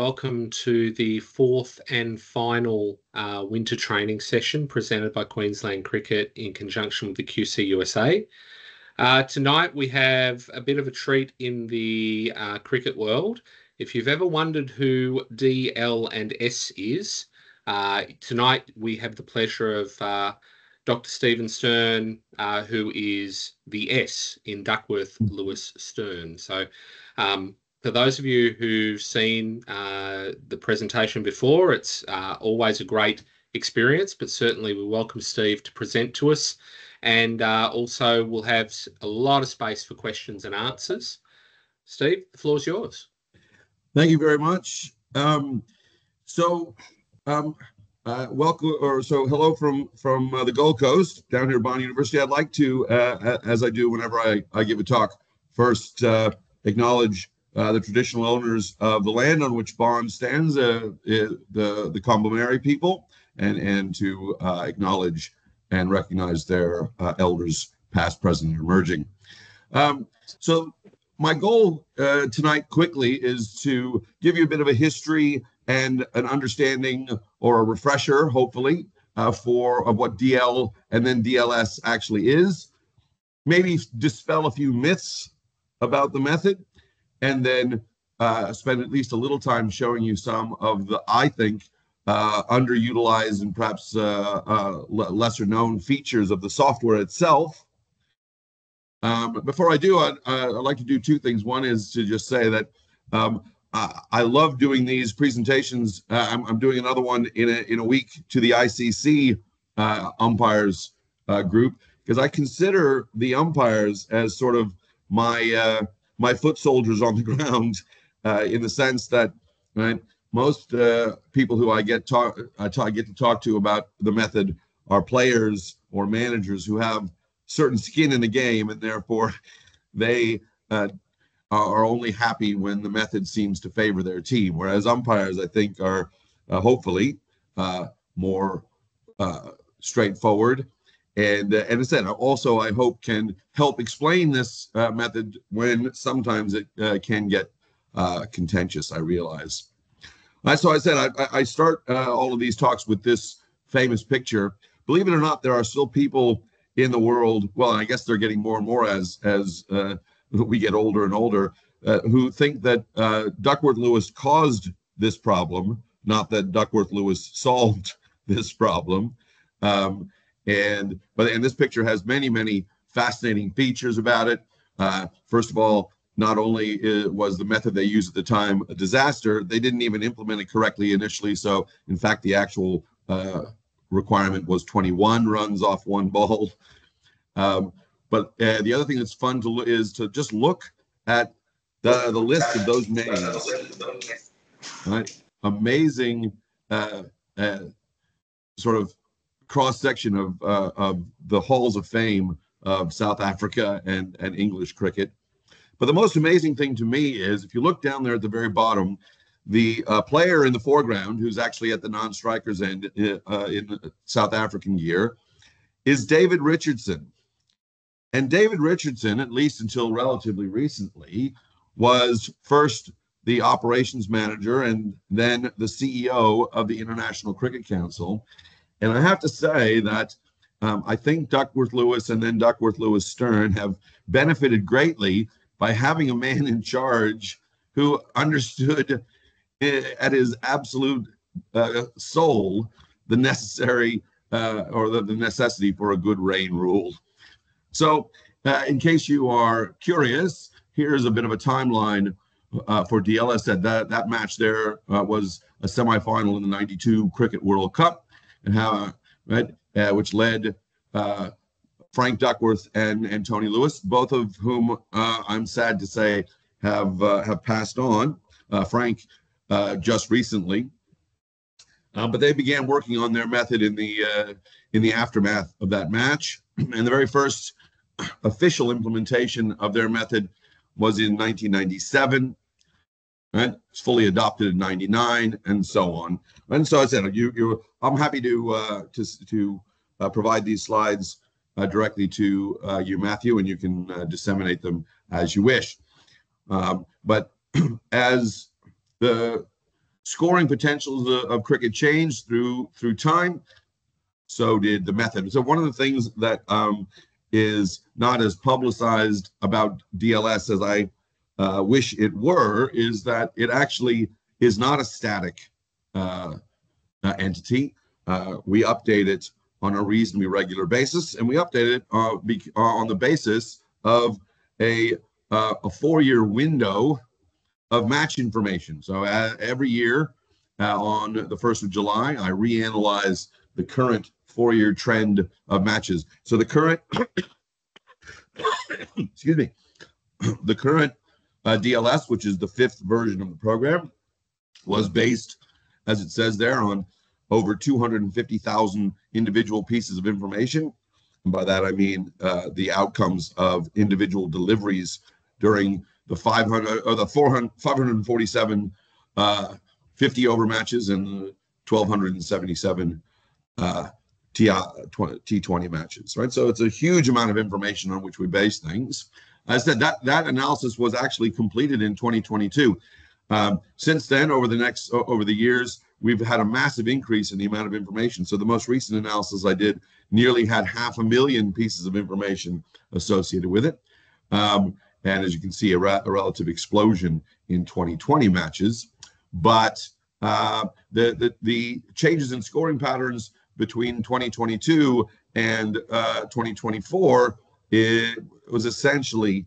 Welcome to the fourth and final winter training session presented by Queensland Cricket in conjunction with the QC USA. Tonight we have a bit of a treat in the cricket world. If you've ever wondered who D, L and S is, tonight we have the pleasure of Dr. Stephen Stern, who is the S in Duckworth-Lewis-Stern. So for those of you who've seen the presentation before, it's always a great experience, but certainly we welcome Steve to present to us. And also we'll have a lot of space for questions and answers. Steve, the floor is yours. Thank you very much. Welcome, hello from the Gold Coast down here at Bond University. I'd like to, as I do whenever I give a talk, first acknowledge the traditional owners of the land on which Bond stands, the Combomeri people, and to acknowledge and recognize their elders, past, present, and emerging. So my goal tonight quickly is to give you a bit of a history and an understanding or a refresher, hopefully, of what DL and then DLS actually is. Maybe dispel a few myths about the method, and then spend at least a little time showing you some of the, I think, underutilized and perhaps lesser known features of the software itself. Before I do, I'd like to do two things. One is to just say that I love doing these presentations. I'm doing another one in a week to the ICC umpires group, because I consider the umpires as sort of my foot soldiers on the ground, in the sense that, right, most people who I get to talk to about the method are players or managers who have certain skin in the game, and therefore they are only happy when the method seems to favor their team. Whereas umpires, I think, are hopefully more straightforward. And as I said, also I hope can help explain this method when sometimes it can get contentious, I realize. So I said I start all of these talks with this famous picture. Believe it or not, there are still people in the world, well, I guess they're getting more and more as we get older and older, who think that Duckworth-Lewis caused this problem, not that Duckworth-Lewis solved this problem. And this picture has many fascinating features about it. First of all, not only was the method they used at the time a disaster, they didn't even implement it correctly initially. So in fact, the actual requirement was 21 runs off one ball. But the other thing that's fun is to just look at the list of those names. Right? Amazing sort of cross-section of the halls of fame of South Africa and English cricket. But the most amazing thing to me is, if you look down there at the very bottom, the player in the foreground, who's actually at the non-strikers end in South African gear, is David Richardson. And David Richardson, at least until relatively recently, was first the operations manager and then the CEO of the International Cricket Council. And I have to say that I think Duckworth-Lewis and then Duckworth-Lewis-Stern have benefited greatly by having a man in charge who understood at his absolute soul the necessary or the necessity for a good rain rule. So in case you are curious, here's a bit of a timeline for DLS. That match there was a semifinal in the '92 Cricket World Cup, and how which led Frank Duckworth and Tony Lewis, both of whom I'm sad to say have passed on. Frank just recently, but they began working on their method in the aftermath of that match, and the very first official implementation of their method was in 1997. Right, it's fully adopted in '99, and so on. And so I said, I'm happy to provide these slides directly to you, Matthew, and you can disseminate them as you wish. But as the Scoring potentials of cricket changed through time. So did the method. So one of the things that is not as publicized about DLS as I wish it were is that it actually is not a static entity. We update it on a reasonably regular basis, and we update it on the basis of a 4-year window of match information. So every year on the 1st of July, I reanalyze the current 4-year trend of matches. So the current, excuse me, the current DLS, which is the 5th version of the program, was based, as it says there, on over 250,000 individual pieces of information. And by that, I mean the outcomes of individual deliveries during the 547 50-over matches and the 1,277 T20 matches, right? So it's a huge amount of information on which we base things. As I said, that analysis was actually completed in 2022. Since then, over the years, we've had a massive increase in the amount of information. So the most recent analysis I did nearly had 500,000 pieces of information associated with it. And as you can see, a relative explosion in 2020 matches. But the changes in scoring patterns between 2022 and 2024, it was essentially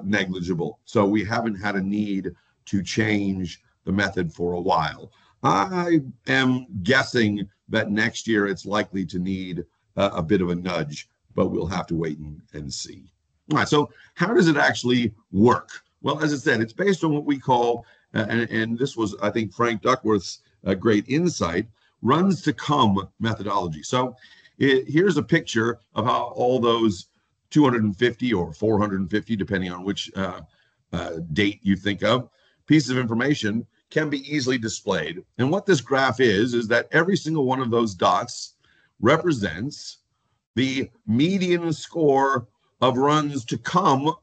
negligible. So we haven't had a need to change the method for a while. I am guessing that next year it's likely to need a bit of a nudge, but we'll have to wait and see. All right, so how does it actually work? Well, as I said, it's based on what we call, and this was, I think, Frank Duckworth's great insight, runs to come methodology. So here's a picture of how all those 250 or 450, depending on which date you think of, pieces of information can be easily displayed. And what this graph is that every single one of those dots represents the median score of runs to come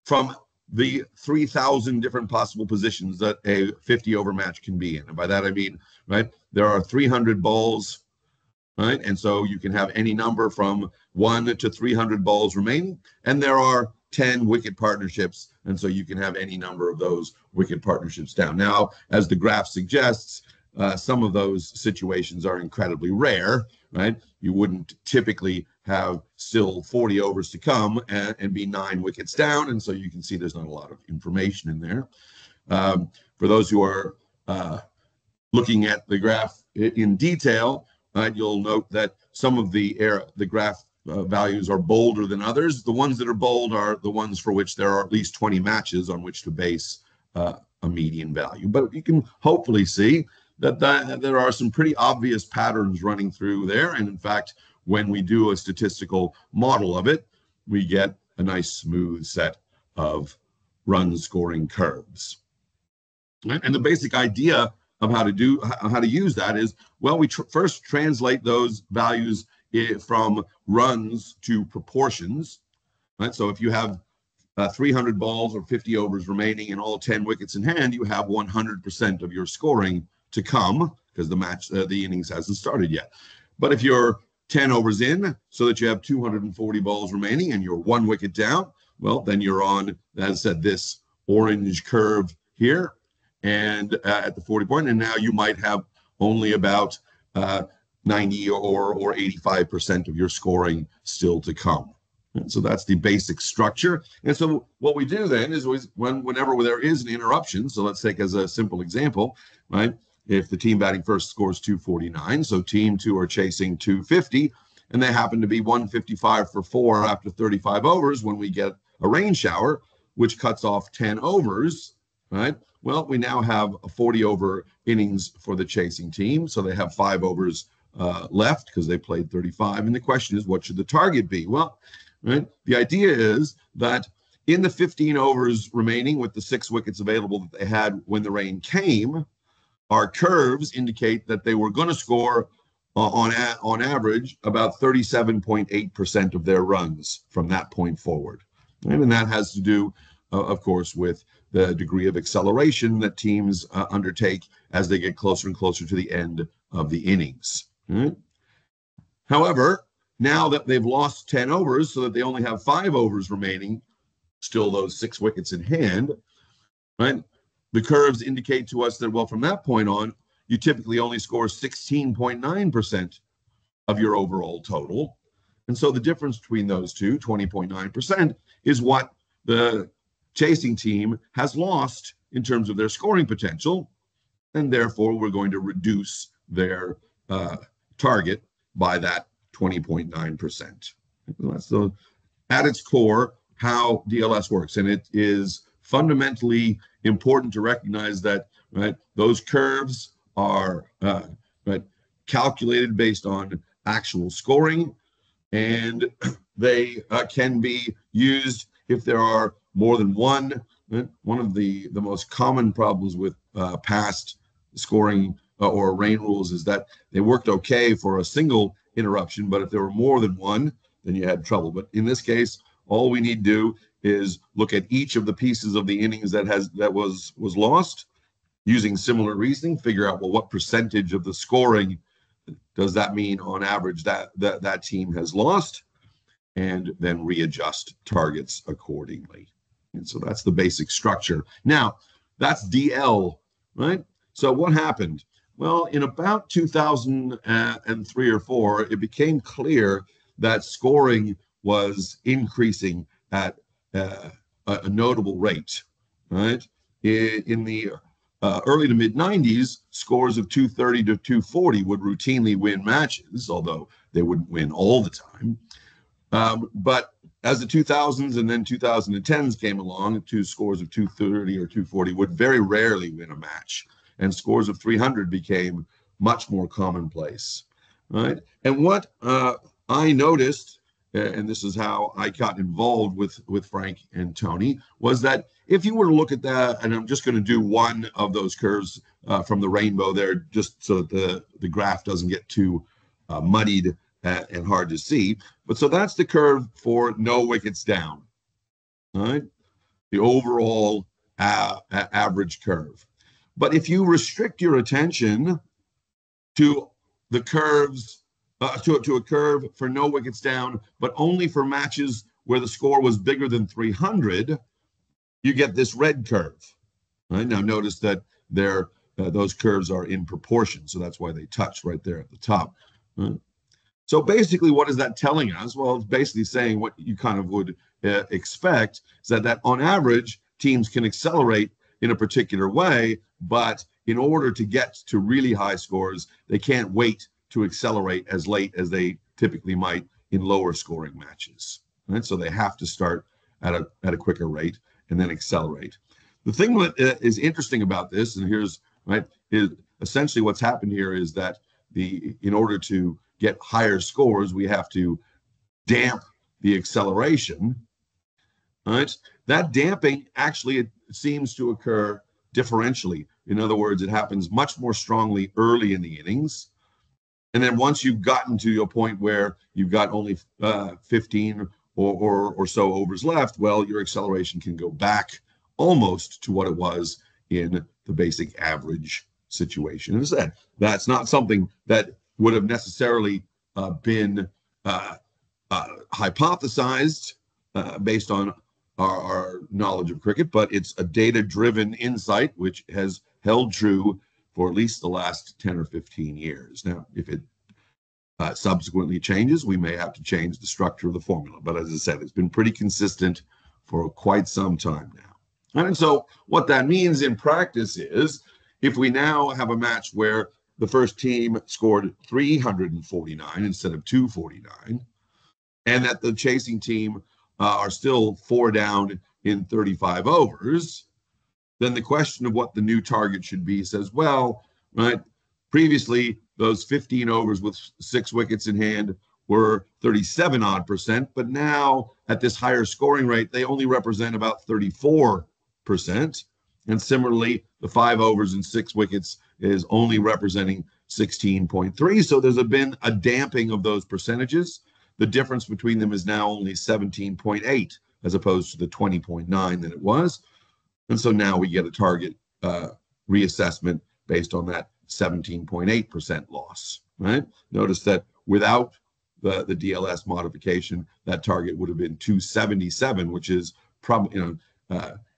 from the 3,000 different possible positions that a 50-over match can be in. And by that, I mean, right, there are 300 balls, right? And so you can have any number from 1 to 300 balls remaining. And there are 10 wicket partnerships. And so you can have any number of those wicket partnerships down. Now, as the graph suggests, some of those situations are incredibly rare, right? You wouldn't typically have still 40 overs to come and be 9 wickets down. And so you can see there's not a lot of information in there. For those who are looking at the graph in detail, you'll note that some of the graph values are bolder than others. The ones that are bold are the ones for which there are at least 20 matches on which to base a median value. But you can hopefully see that there are some pretty obvious patterns running through there. And in fact, when we do a statistical model of it, we get a nice smooth set of run scoring curves. And the basic idea of how to use that is, well, we first translate those values from runs to proportions, right? So if you have 300 balls or 50 overs remaining and all 10 wickets in hand, you have 100% of your scoring to come because the innings hasn't started yet. But if you're 10 overs in, so that you have 240 balls remaining and you're 1 wicket down, well, then you're on, as I said, this orange curve here, and at the 40 point, and now you might have only about 90 or 85% of your scoring still to come. And so that's the basic structure. And so what we do then is whenever there is an interruption, so let's take as a simple example, right? If the team batting first scores 249, so team 2 are chasing 250, and they happen to be 155 for 4 after 35 overs when we get a rain shower, which cuts off 10 overs, right? Well, we now have a 40-over innings for the chasing team, so they have 5 overs left because they played 35. And the question is, what should the target be? Well, right, the idea is that in the 15 overs remaining with the 6 wickets available that they had when the rain came, our curves indicate that they were going to score on average about 37.8% of their runs from that point forward. Right? And that has to do of course, with the degree of acceleration that teams undertake as they get closer and closer to the end of the innings. Right? However, now that they've lost 10 overs so that they only have 5 overs remaining, still those 6 wickets in hand, right? The curves indicate to us that, well, from that point on, you typically only score 16.9% of your overall total. And so the difference between those two, 20.9%, is what the chasing team has lost in terms of their scoring potential. And therefore, we're going to reduce their target by that 20.9%. That's at its core how DLS works. And it is fundamentally important to recognize that, right, those curves are right, calculated based on actual scoring, and they can be used if there are more than one. One of the most common problems with past scoring or rain rules is that they worked okay for a single interruption, but if there were more than one, then you had trouble. But in this case, all we need to do is look at each of the pieces of the innings that was lost, using similar reasoning, figure out, well, what percentage of the scoring does that mean on average that team has lost, and then readjust targets accordingly. And so that's the basic structure. Now, that's DL, right? So what happened? Well, in about 2003 or 4, it became clear that scoring was increasing at a notable rate, right? In the early to mid 90s, scores of 230 to 240 would routinely win matches, although they wouldn't win all the time. But as the 2000s and then 2010s came along, two scores of 230 or 240 would very rarely win a match, and scores of 300 became much more commonplace, right? And what I noticed, and this is how I got involved with Frank and Tony, was that if you were to look at that, and I'm just going to do one of those curves from the rainbow there, just so that the graph doesn't get too muddied and hard to see. But so that's the curve for no wickets down, all right? The overall average curve. But if you restrict your attention to the curves, to a curve for no wickets down, but only for matches where the score was bigger than 300, you get this red curve. Right? Now notice that those curves are in proportion, so that's why they touch right there at the top. Right? So basically, what is that telling us? Well, it's basically saying what you kind of would expect, is that on average, teams can accelerate in a particular way, but in order to get to really high scores, they can't wait to accelerate as late as they typically might in lower scoring matches. Right? So they have to start at a quicker rate and then accelerate. The thing that is interesting about this, and here's right, is essentially what's happened here is that in order to get higher scores, we have to damp the acceleration. Right? That damping actually it seems to occur differentially. In other words, it happens much more strongly early in the innings. And then once you've gotten to a point where you've got only 15 or so overs left, well, your acceleration can go back almost to what it was in the basic average situation. And as I said, that's not something that would have necessarily been hypothesized based on our knowledge of cricket, but it's a data-driven insight which has held true for at least the last 10 or 15 years. Now, if it subsequently changes, we may have to change the structure of the formula. But as I said, it's been pretty consistent for quite some time now. And so what that means in practice is if we now have a match where the first team scored 349 instead of 249, and that the chasing team are still 4 down in 35 overs, then the question of what the new target should be says, well, right, previously those 15 overs with 6 wickets in hand were 37 odd percent, but now at this higher scoring rate, they only represent about 34%. And similarly, the 5 overs and 6 wickets is only representing 16.3. So there's been a damping of those percentages. The difference between them is now only 17.8 as opposed to the 20.9 that it was. And so now we get a target reassessment based on that 17.8% loss, right? Notice that without the DLS modification, that target would have been 277, which is probably,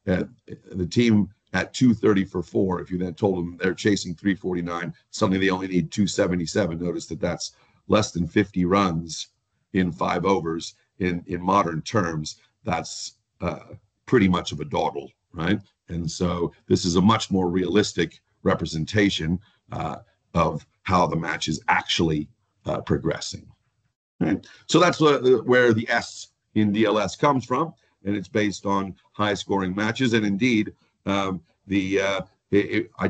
the team at 230 for 4. If you then told them they're chasing 349, suddenly they only need 277. Notice that that's less than 50 runs in 5 overs. In modern terms, that's pretty much of a dawdle, right? And so this is a much more realistic representation of how the match is actually progressing. Right? So that's where the S in DLS comes from, and it's based on high-scoring matches. And indeed, I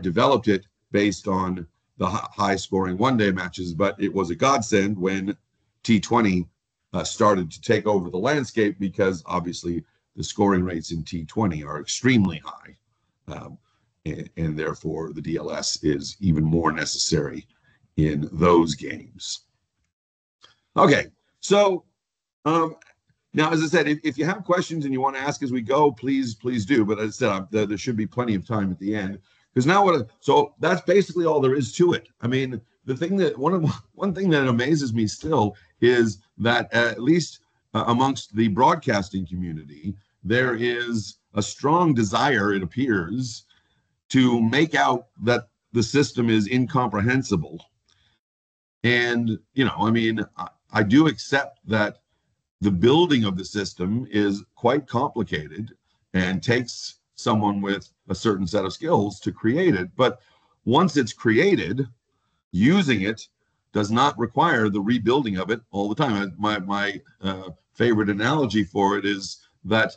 developed it based on the high-scoring one-day matches, but it was a godsend when T20 started to take over the landscape, because obviously the scoring rates in T20 are extremely high, and therefore the DLS is even more necessary in those games. Okay, so now, as I said, if you have questions and you want to ask as we go, please do. But as I said, there should be plenty of time at the end, because now so that's basically all there is to it. I mean, the thing that one thing that amazes me still is that at least amongst the broadcasting community, there is a strong desire, it appears, to make out that the system is incomprehensible. And, I mean, I do accept that the building of the system is quite complicated and takes someone with a certain set of skills to create it. But once it's created, using it does not require the rebuilding of it all the time. My favorite analogy for it is that,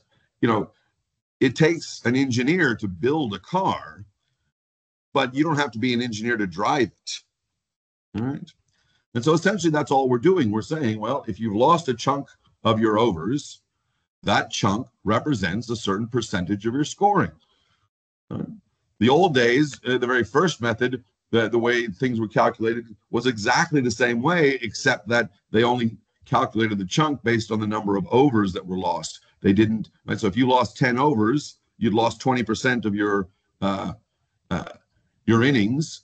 it takes an engineer to build a car, but you don't have to be an engineer to drive it. All right. And so essentially that's all we're doing. We're saying, well, if you've lost a chunk of your overs, that chunk represents a certain percentage of your scoring. The old days, the very first method, the way things were calculated was exactly the same way, except that they only calculated the chunk based on the number of overs that were lost. They didn't, right? So if you lost 10 overs, you'd lost 20% of your innings.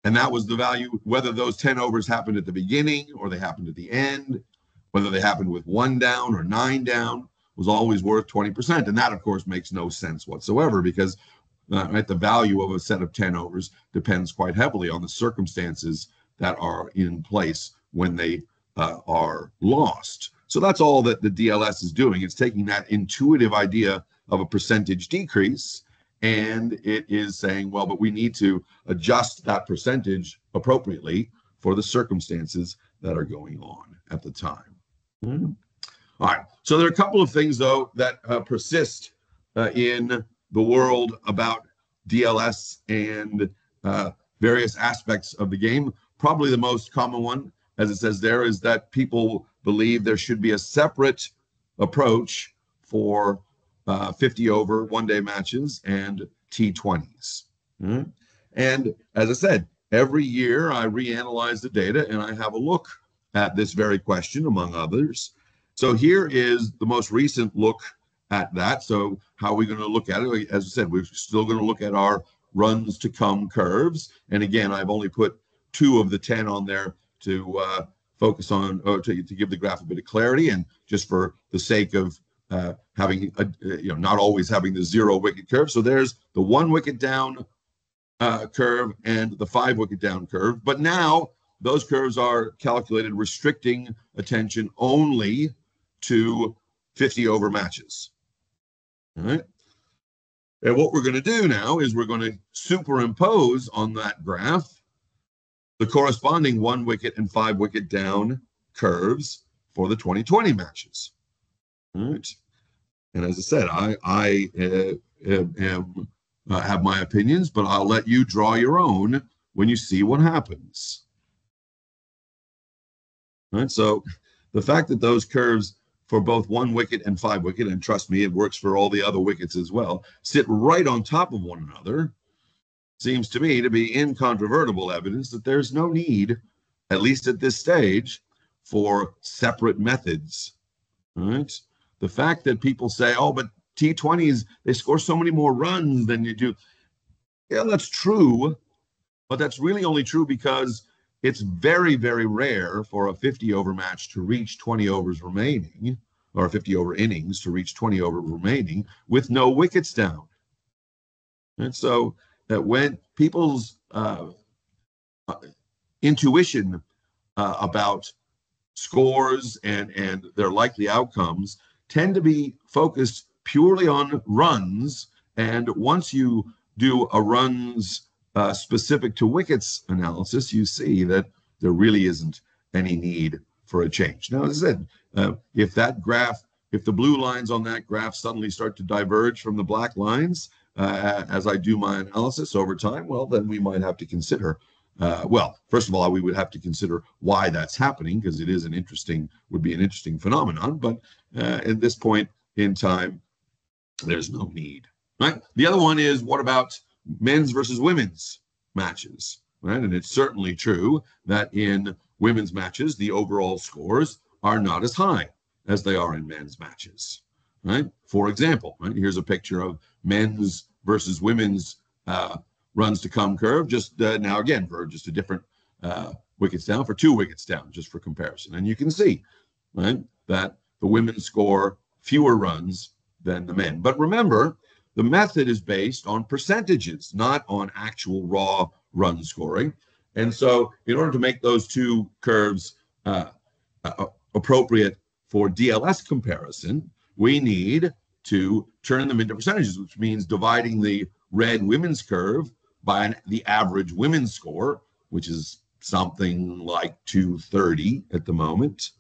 And that was the value, whether those 10 overs happened at the beginning or they happened at the end, whether they happened with 1 down or 9 down, was always worth 20%. And that, of course, makes no sense whatsoever, because the value of a set of 10 overs depends quite heavily on the circumstances that are in place when they are lost. So that's all that the DLS is doing. It's taking that intuitive idea of a percentage decrease, and it is saying, well, but we need to adjust that percentage appropriately for the circumstances that are going on at the time. All right. So there are a couple of things, though, that persist in the world about DLS and various aspects of the game. Probably the most common one, as it says there, is that people believe there should be a separate approach for 50 over one-day matches and T20s. And as I said, every year I reanalyze the data and I have a look at this very question, among others. So here is the most recent look at that. So how are we going to look at it? As I said, we're still going to look at our runs to come curves. And again, I've only put 2 of the 10 on there to focus on, or to give the graph a bit of clarity, and just for the sake of having not always having the 0 wicket curve. So there's the 1 wicket down curve and the 5 wicket down curve. But now those curves are calculated restricting attention only to 50 over matches. All right. And what we're going to do now is we're going to superimpose on that graph the corresponding 1 wicket and 5 wicket down curves for the 2020 matches. All right. And as I said, I have my opinions, but I'll let you draw your own when you see what happens. All right. So the fact that those curves for both 1 wicket and 5 wicket, and trust me, it works for all the other wickets as well, sit right on top of one another, seems to me to be incontrovertible evidence that there's no need, at least at this stage, for separate methods. All right. the fact that people say, oh, but T20s, they score so many more runs than you do. Yeah, that's true, but that's really only true because it's very, very rare for a 50-over match to reach 20 overs remaining, or 50-over innings to reach 20 overs remaining with no wickets down. And so that when people's intuition about scores and their likely outcomes tend to be focused purely on runs. And once you do a runs specific to wickets analysis, you see that there really isn't any need for a change. Now, as I said, if the blue lines on that graph suddenly start to diverge from the black lines, as I do my analysis over time, well, then we might have to consider, well, first of all, we would have to consider why that's happening, because it is would be an interesting phenomenon. But at this point in time, there's no need, right? The other one is, what about men's versus women's matches, right? And it's certainly true that in women's matches, the overall scores are not as high as they are in men's matches, right? For example, right, here's a picture of men's versus women's runs to come curve, just now again for just a different wickets down, for 2 wickets down, just for comparison. And you can see, right, that the women score fewer runs than the men. But remember, the method is based on percentages, not on actual raw run scoring. And so in order to make those 2 curves appropriate for DLS comparison, we need to turn them into percentages, which means dividing the red women's curve by the average women's score, which is something like 230 at the moment,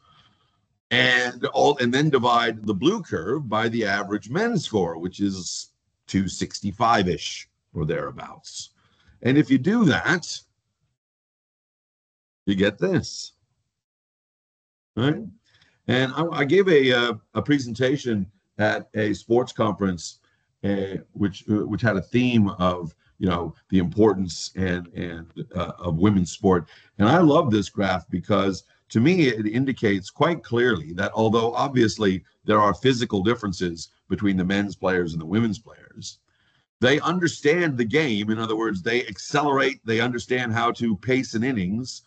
and then divide the blue curve by the average men's score, which is 265-ish or thereabouts. And if you do that, you get this, right? And I gave a presentation at a sports conference, which had a theme of, the importance of women's sport. And I love this graph because, to me, it indicates quite clearly that although obviously there are physical differences between the men's players and the women's players, they understand the game. In other words, they accelerate, they understand how to pace an innings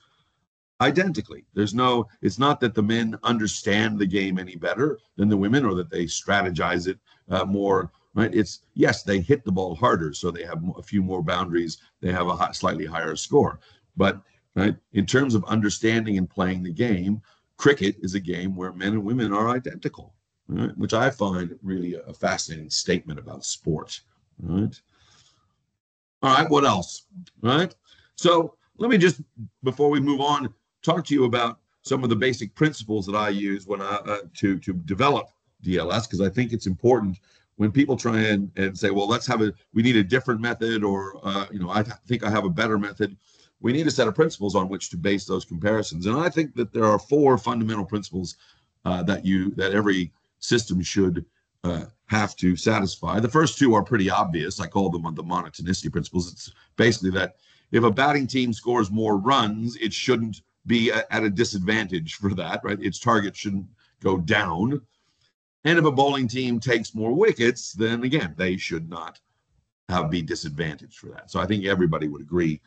identically. It's not that the men understand the game any better than the women, or that they strategize it more, right? Yes, they hit the ball harder, so they have a few more boundaries. They have a slightly higher score. But right, in terms of understanding and playing the game, cricket is a game where men and women are identical, right? Which I find really a fascinating statement about sport, right? All right, what else, right? So let me just, before we move on, talk to you about some of the basic principles that I use when to develop DLS, because I think it's important when people try and say, well, we need a different method, or I think I have a better method. We need a set of principles on which to base those comparisons. And I think that there are 4 fundamental principles that every system should have to satisfy. The first 2 are pretty obvious. I call them the monotonicity principles. It's basically that if a batting team scores more runs, it shouldn't be at a disadvantage for that, right? Its target shouldn't go down. And if a bowling team takes more wickets, then again, they should not be disadvantaged for that. So I think everybody would agree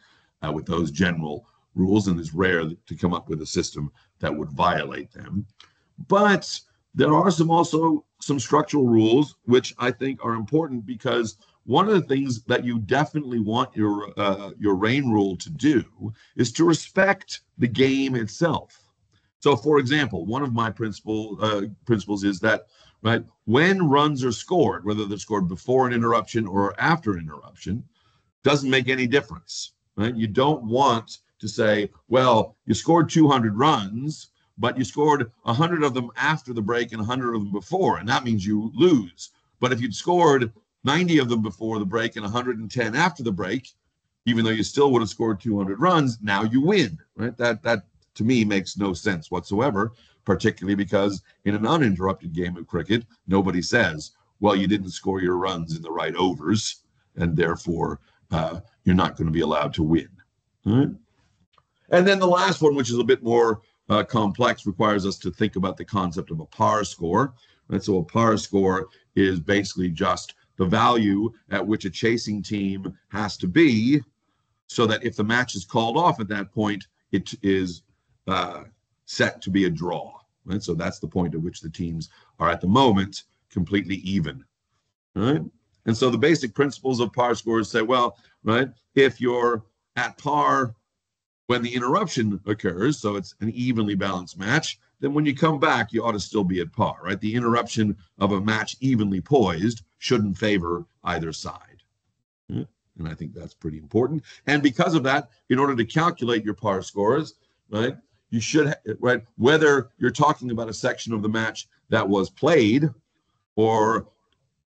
with those general rules, and it's rare to come up with a system that would violate them. But there are also some structural rules which I think are important, because one of the things that you definitely want your rain rule to do is to respect the game itself. So, for example, one of my principles is that, right, when runs are scored, whether they're scored before an interruption or after an interruption, doesn't make any difference, right? You don't want to say, well, you scored 200 runs, but you scored 100 of them after the break and 100 of them before, and that means you lose. But if you'd scored 90 of them before the break and 110 after the break, even though you still would have scored 200 runs, now you win, right? That to me makes no sense whatsoever, particularly because in an uninterrupted game of cricket, nobody says, well, you didn't score your runs in the right overs, and therefore you're not going to be allowed to win. All right? And then the last one, which is a bit more complex, requires us to think about the concept of a par score, Right? So a par score is basically just the value at which a chasing team has to be so that if the match is called off at that point, it is set to be a draw. Right? So that's the point at which the teams are at the moment completely even. Right? And so the basic principles of par scores say, well, right, if you're at par when the interruption occurs, so it's an evenly balanced match, then when you come back, you ought to still be at par, right? The interruption of a match evenly poised shouldn't favor either side. And I think that's pretty important. And because of that, in order to calculate your par scores, right, you should, right, whether you're talking about a section of the match that was played or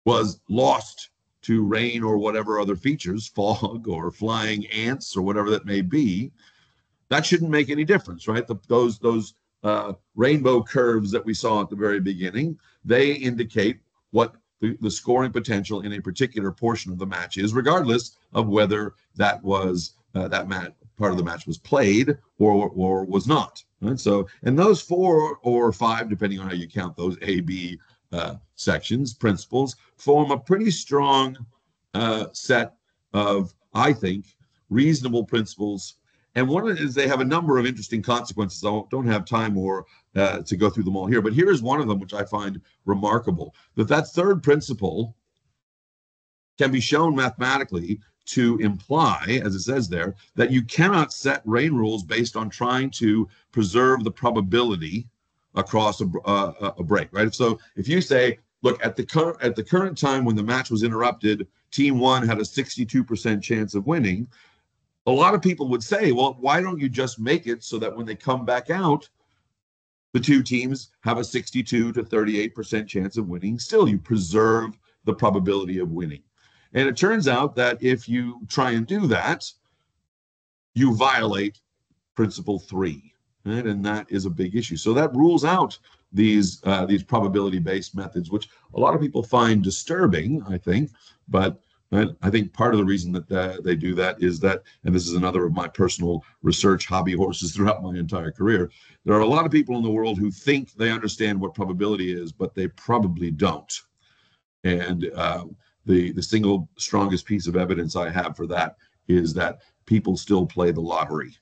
was lost to rain or whatever other features, fog or flying ants or whatever that may be, that shouldn't make any difference, right? Those rainbow curves that we saw at the very beginning, they indicate what the scoring potential in a particular portion of the match is, regardless of whether that was part of the match was played or was not. Right? So, and those 4 or 5, depending on how you count those A, B sections, principles, form a pretty strong set of, I think, reasonable principles. And one of it is they have a number of interesting consequences. I don't have time to go through them all here, but here is one of them which I find remarkable, that third principle can be shown mathematically to imply, as it says there, that you cannot set rain rules based on trying to preserve the probability across a break, right? So if you say, look, at the current time when the match was interrupted, team 1 had a 62% chance of winning, a lot of people would say, well, why don't you just make it so that when they come back out, the two teams have a 62 to 38% chance of winning? Still, you preserve the probability of winning. And it turns out that if you try and do that, you violate principle 3, right? And that is a big issue. So that rules out these probability-based methods, which a lot of people find disturbing, I think, but I think part of the reason that they do that is that, and this is another of my personal research hobby horses throughout my entire career, there are a lot of people in the world who think they understand what probability is, but they probably don't. And the single strongest piece of evidence I have for that is that people still play the lottery,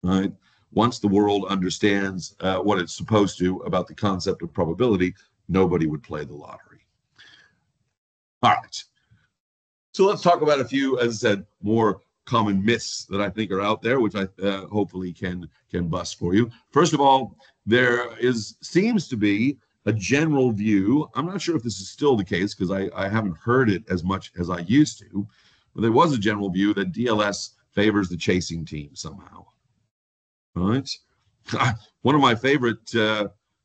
right? Once the world understands what it's supposed to about the concept of probability, nobody would play the lottery. All right. So let's talk about a few, as I said, more common myths that I think are out there, which I hopefully can bust for you. First of all, there seems to be a general view. I'm not sure if this is still the case because I haven't heard it as much as I used to, but there was a general view that DLS favors the chasing team somehow. All right. One of my favorite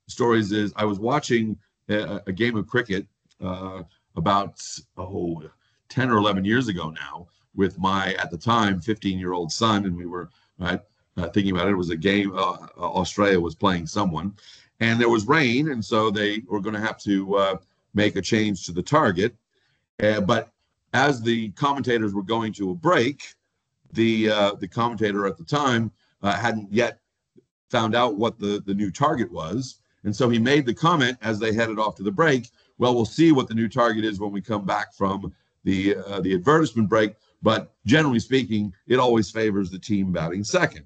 stories is I was watching a game of cricket about 10 or 11 years ago now with my, at the time, 15-year-old son, and we were thinking about it. It was a game, Australia was playing someone, and there was rain, and so they were going to have to make a change to the target. But as the commentators were going to a break, the commentator at the time hadn't yet found out what the new target was, and so he made the comment as they headed off to the break, well, we'll see what the new target is when we come back from the advertisement break, but generally speaking, it always favors the team batting second.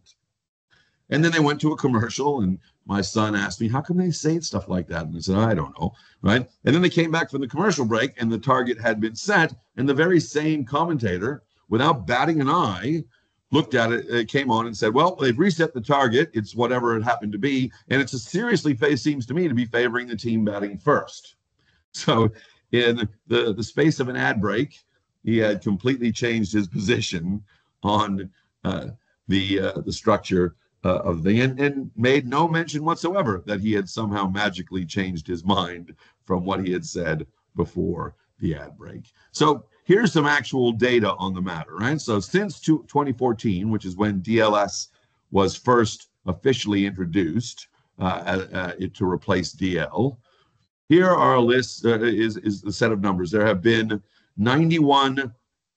And then they went to a commercial, and my son asked me, how come they say stuff like that? And I said, I don't know, right? And then they came back from the commercial break, and the target had been set, and the very same commentator, without batting an eye, looked at it, came on and said, well, they've reset the target. It's whatever it happened to be, and it's seems to me to be favoring the team batting first. So in the space of an ad break, he had completely changed his position on the structure of the and made no mention whatsoever that he had somehow magically changed his mind from what he had said before the ad break. So here's some actual data on the matter, right? So since 2014, which is when DLS was first officially introduced to replace DL, here are a list, is the set of numbers. There have been 91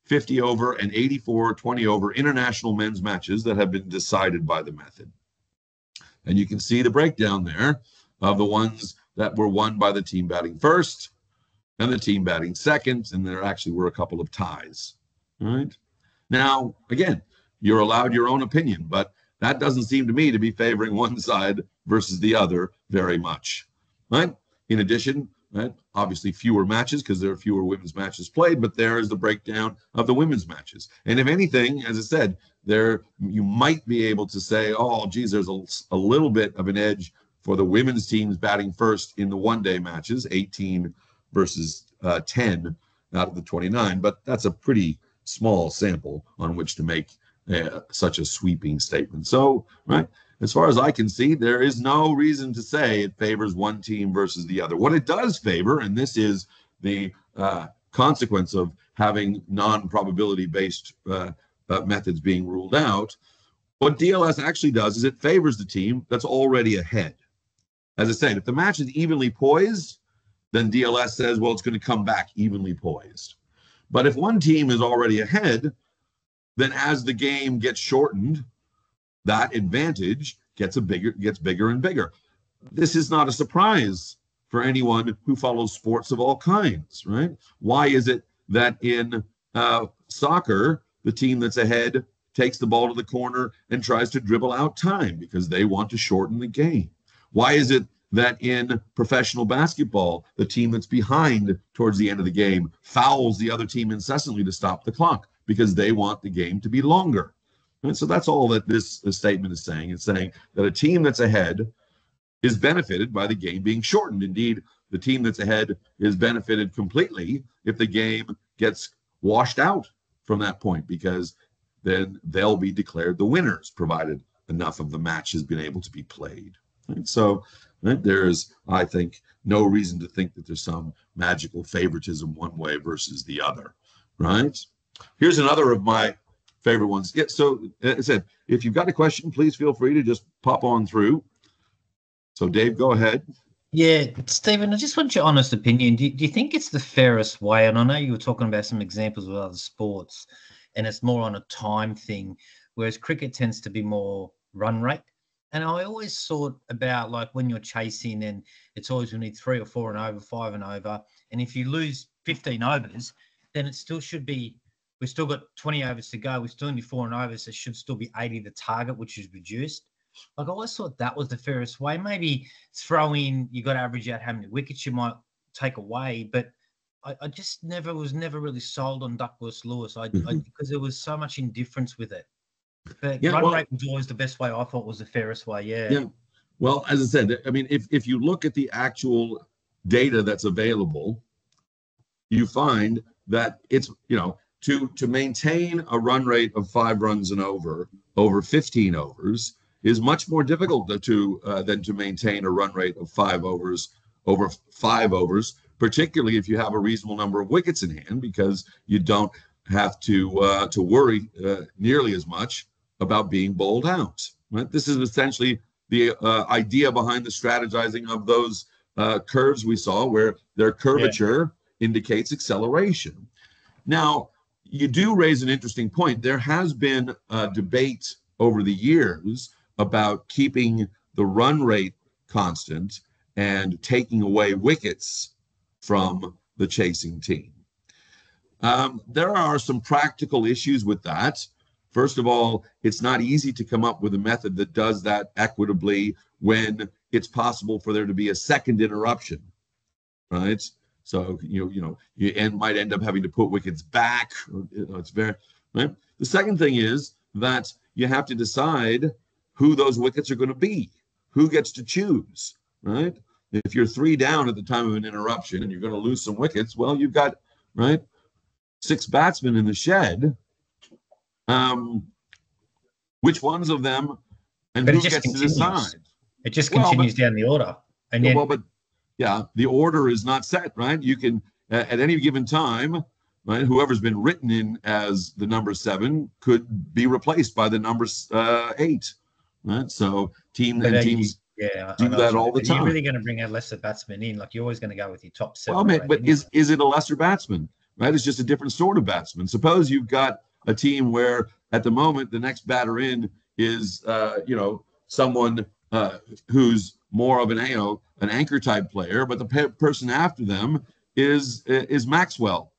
50 over and 84 20 over international men's matches that have been decided by the method. And you can see the breakdown there of the ones that were won by the team batting first and the team batting second, and there actually were a couple of ties. All right. Now, again, you're allowed your own opinion, but that doesn't seem to me to be favoring one side versus the other very much. Right? In addition, right, obviously fewer matches because there are fewer women's matches played, but there is the breakdown of the women's matches. And if anything, as I said, there you might be able to say, oh, geez, there's a little bit of an edge for the women's teams batting first in the one-day matches, 18 versus 10 out of the 29, but that's a pretty small sample on which to make such a sweeping statement. So, right, as far as I can see, there is no reason to say it favors one team versus the other. What it does favor, and this is the consequence of having non-probability based methods being ruled out, what DLS actually does is it favors the team that's already ahead. As I said, if the match is evenly poised, then DLS says, well, it's going to come back evenly poised. But if one team is already ahead, then as the game gets shortened, that advantage gets bigger and bigger. This is not a surprise for anyone who follows sports of all kinds, right? Why is it that in soccer, the team that's ahead takes the ball to the corner and tries to dribble out time? Because they want to shorten the game. Why is it that in professional basketball, the team that's behind towards the end of the game fouls the other team incessantly to stop the clock? Because they want the game to be longer. And so that's all that this statement is saying. It's saying that a team that's ahead is benefited by the game being shortened. Indeed, the team that's ahead is benefited completely if the game gets washed out from that point, because then they'll be declared the winners, provided enough of the match has been able to be played. And so there's, I think, no reason to think that there's some magical favoritism one way versus the other, right? Here's another of my favorite ones. Yeah, so as I said, if you've got a question, please feel free to just pop on through. So Dave, go ahead. Yeah, Stephen, I just want your honest opinion. Do you think it's the fairest way? And I know you were talking about some examples with other sports, and it's more on a time thing, whereas cricket tends to be more run rate. And I always thought about, like, when you're chasing, and it's always we need 3 or 4 and over, 5 and over. And if you lose 15 overs, then it still should be, we've still got 20 overs to go. We still need 4 and overs. So it should still be 80 the target, which is reduced. Like, I always thought that was the fairest way. Maybe throw in, you got to average out how many wickets you might take away. But I just was never really sold on Duckworth-Lewis because there was so much indifference with it. But run rate was always the best way. I thought was the fairest way. Yeah. Well, as I said, I mean, if you look at the actual data that's available, you find that it's, to maintain a run rate of 5 runs and over 15 overs is much more difficult than to maintain a run rate of 5 overs over 5 overs, particularly if you have a reasonable number of wickets in hand, because you don't have to worry nearly as much about being bowled out. Right? This is essentially the idea behind the strategizing of those curves we saw, where their curvature indicates acceleration. Now, you do raise an interesting point. There has been a debate over the years about keeping the run rate constant and taking away wickets from the chasing team. There are some practical issues with that. First of all, it's not easy to come up with a method that does that equitably when it's possible for there to be a second interruption, right? So you might end up having to put wickets back. It's very right. The second thing is that you have to decide who those wickets are going to be, who gets to choose, right? If you're 3 down at the time of an interruption and you're going to lose some wickets, well, you've got 6 batsmen in the shed. Which ones of them, and who gets to decide? It just continues down the order. And the order is not set, right? You can at any given time, right? Whoever's been written in as the number 7 could be replaced by the number 8, right? So teams do that all the time. You're really going to bring a lesser batsman in, like you're always going to go with your top 7. Well, but is it a lesser batsman? Right? It's just a different sort of batsman. Suppose you've got a team where at the moment the next batter in is someone who's more of an an anchor type player, but the person after them is Maxwell,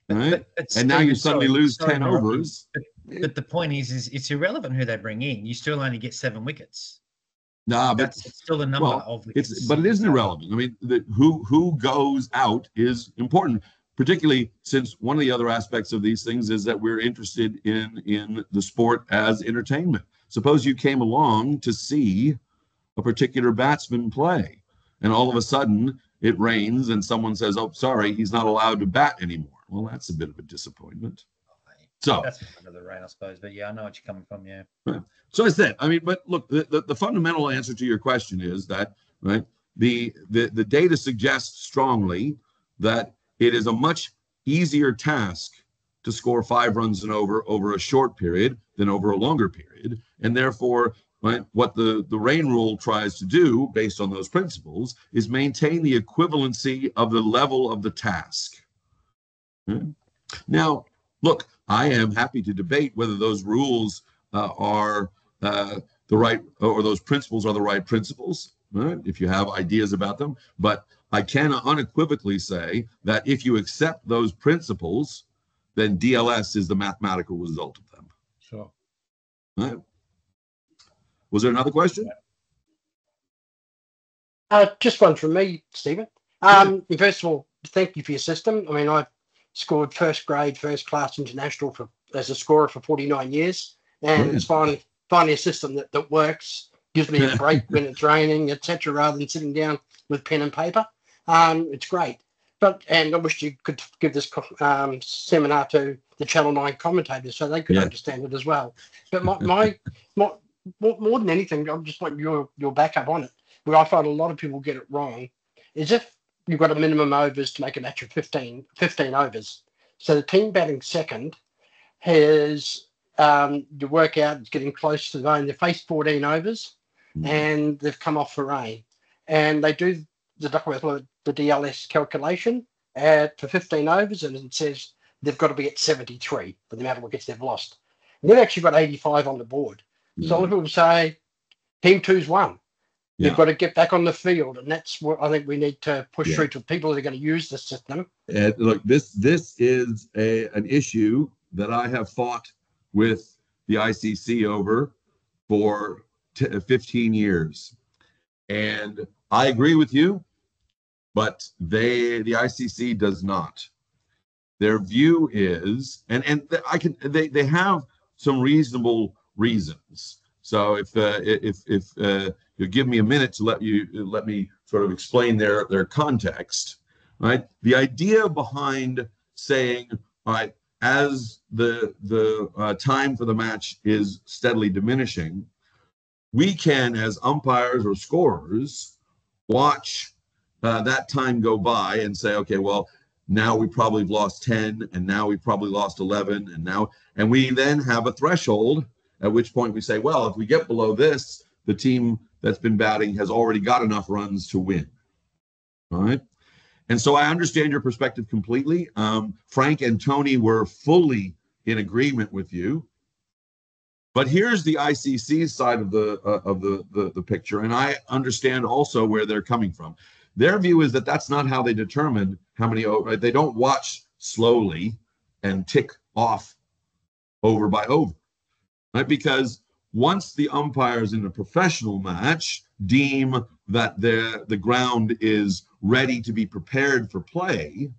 right? And now you suddenly lose 10 overs. But the point is it's irrelevant who they bring in. You still only get 7 wickets. Nah, but it's still the number of wickets. But it isn't irrelevant. I mean, who goes out is important, particularly since one of the other aspects of these things is that we're interested in the sport as entertainment. Suppose you came along to see a particular batsman play, and all of a sudden it rains and someone says, "Oh, sorry, he's not allowed to bat anymore." Well, that's a bit of a disappointment. So that's another rain, I suppose. But yeah, I know what you're coming from. Yeah. Right. So I said, I mean, but look, the fundamental answer to your question is that, right, the data suggests strongly that it is a much easier task to score 5 runs and over a short period than over a longer period, and therefore, right, what the rain rule tries to do, based on those principles, is maintain the equivalency of the level of the task. Right? Now, look, I am happy to debate whether those rules are the right, or those principles are the right principles, right? If you have ideas about them. But I can unequivocally say that if you accept those principles, then DLS is the mathematical result of them. Sure. Right. Was there another question? Just one from me, Stephen. First of all, thank you for your system. I mean, I scored first grade, first class international as a scorer for 49 years. And it's finally a system that works, gives me a break when it's raining, etc., rather than sitting down with pen and paper. It's great. And I wish you could give this seminar to the Channel 9 commentators so they could understand it as well. But my more than anything, I just want your backup on it, where I find a lot of people get it wrong, is if you've got a minimum overs to make a match of 15 overs. So the team batting second has to work out, it's getting close to the rain. They faced 14 overs and they've come off for rain. And they do the Duckworth, the DLS calculation for 15 overs, and it says they've got to be at 73 for the amount of wickets they've lost. And they've actually got 85 on the board. So a lot of people say team two's won. You've got to get back on the field, and that's what I think we need to push through to people that are going to use the system. And look, this is an issue that I have fought with the ICC over for 15 years, and I agree with you, but the ICC does not. Their view is, and they have some reasonable reasons. So if you give me a minute to let me sort of explain their context, right? The idea behind saying, all right, as the time for the match is steadily diminishing, we can, as umpires or scorers, watch that time go by and say, okay, well, now we probably lost 10, and now we probably lost 11, and we then have a threshold, at which point we say, well, if we get below this, the team that's been batting has already got enough runs to win. All right. And so I understand your perspective completely. Frank and Tony were fully in agreement with you. But here's the ICC side of the picture, and I understand also where they're coming from. Their view is that that's not how they determine how many over. They don't watch slowly and tick off over by over. Right? Because once the umpires in a professional match deem that the ground is ready to be prepared for play,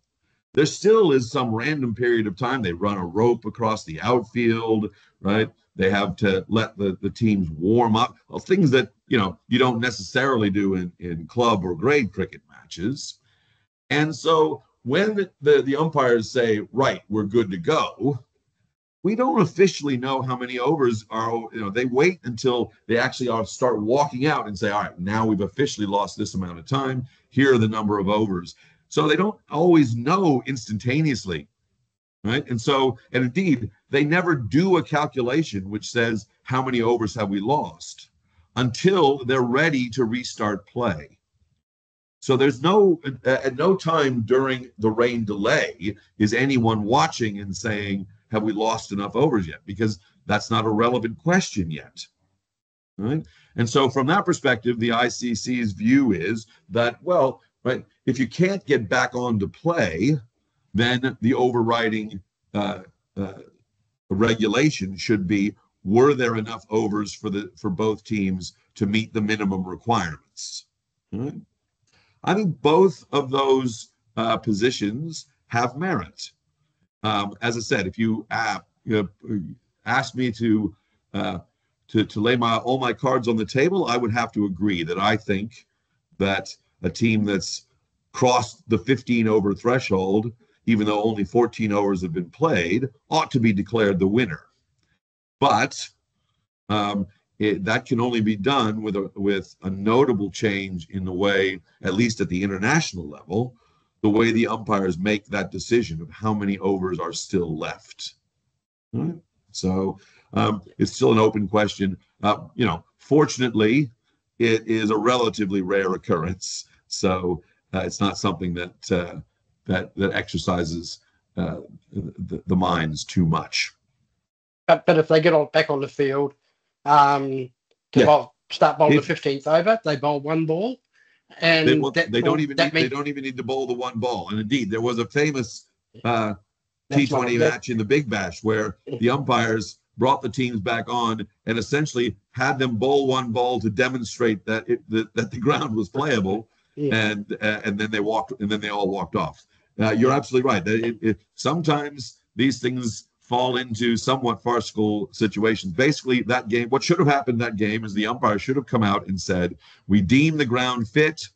there still is some random period of time. They run a rope across the outfield, right? They have to let the teams warm up. Well, things that, you don't necessarily do in club or grade cricket matches. And so when the umpires say, right, we're good to go, we don't officially know how many overs are, they wait until they actually start walking out and say, all right, now we've officially lost this amount of time. Here are the number of overs. So they don't always know instantaneously, right? And indeed, they never do a calculation which says how many overs have we lost until they're ready to restart play. So there's at no time during the rain delay is anyone watching and saying, have we lost enough overs yet? Because that's not a relevant question yet. right? And so from that perspective, the ICC's view is that, well, right, if you can't get back on to play, then the overriding regulation should be, were there enough overs for both teams to meet the minimum requirements? Right? I think both of those positions have merit. As I said, if you ask me to lay all my cards on the table, I would have to agree that I think that a team that's crossed the 15 over threshold, even though only 14 overs have been played, ought to be declared the winner. But that can only be done with a notable change in the way, at least at the international level, the way the umpires make that decision of how many overs are still left. Right? So it's still an open question. Fortunately, it is a relatively rare occurrence. So it's not something that exercises the minds too much. But if they get back on the field, start bowling the 15th over, they bowl one ball, and they don't even need to bowl the one ball. And indeed, there was a famous T20 match in the Big Bash where the umpires brought the teams back on and essentially had them bowl one ball to demonstrate that the ground was playable, and then they all walked off. You're absolutely right. Sometimes these things fall into somewhat farcical situations. Basically, that game, what should have happened that game is the umpire should have come out and said, we deem the ground fit,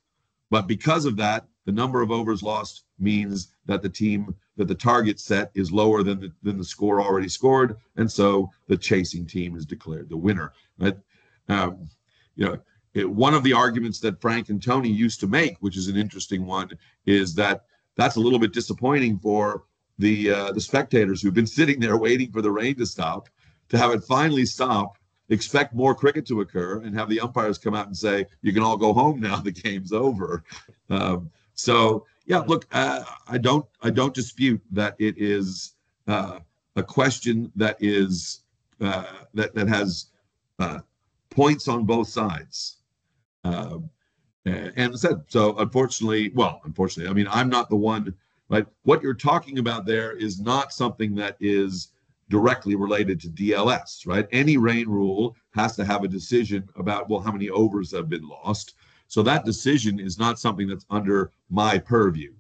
but because of that, the number of overs lost means that the target set is lower than the score already scored, and so the chasing team is declared the winner. Right? One of the arguments that Frank and Tony used to make, which is an interesting one, is that that's a little bit disappointing for the spectators who've been sitting there waiting for the rain to stop, to have it finally stop, expect more cricket to occur, and have the umpires come out and say, you can all go home now, the game's over. So yeah, look, I don't dispute that it is a question that is that has points on both sides. And I said, so unfortunately, I mean, I'm not the one. Right? What you're talking about there is not something that is directly related to DLS, right? Any rain rule has to have a decision about, well, how many overs have been lost. So that decision is not something that's under my purview,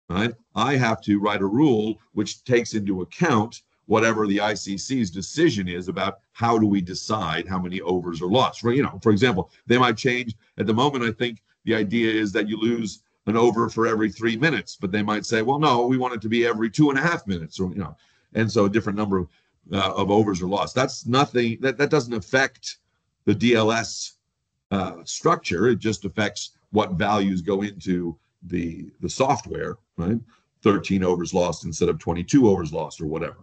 right? I have to write a rule which takes into account whatever the ICC's decision is about how do we decide how many overs are lost. For example, they might change. At the moment, I think the idea is that you lose an over for every 3 minutes, but they might say, well, no, we want it to be every 2.5 minutes, and so a different number of overs are lost. That's nothing that doesn't affect the DLS structure. It just affects what values go into the software, right? 13 overs lost instead of 22 overs lost or whatever.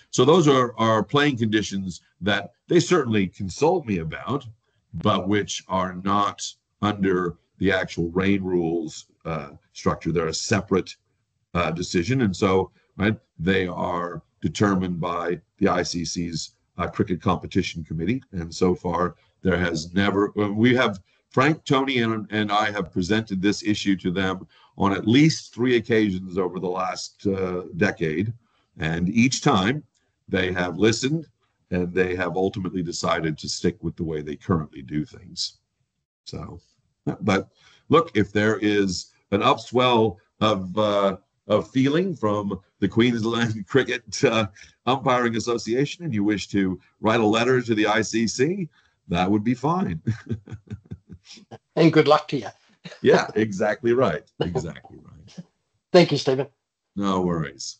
So those are playing conditions that they certainly consult me about, but which are not under the actual rain rules structure. They're a separate decision, and so they are determined by the ICC's Cricket Competition Committee. And so far, there has never. We have Frank, Tony, and I have presented this issue to them on at least 3 occasions over the last decade, and each time they have listened and they have ultimately decided to stick with the way they currently do things. So. But look, if there is an upswell of feeling from the Queensland Cricket Umpiring Association and you wish to write a letter to the ICC, that would be fine. And good luck to you. Yeah, exactly right. Exactly right. Thank you, Stephen. No worries.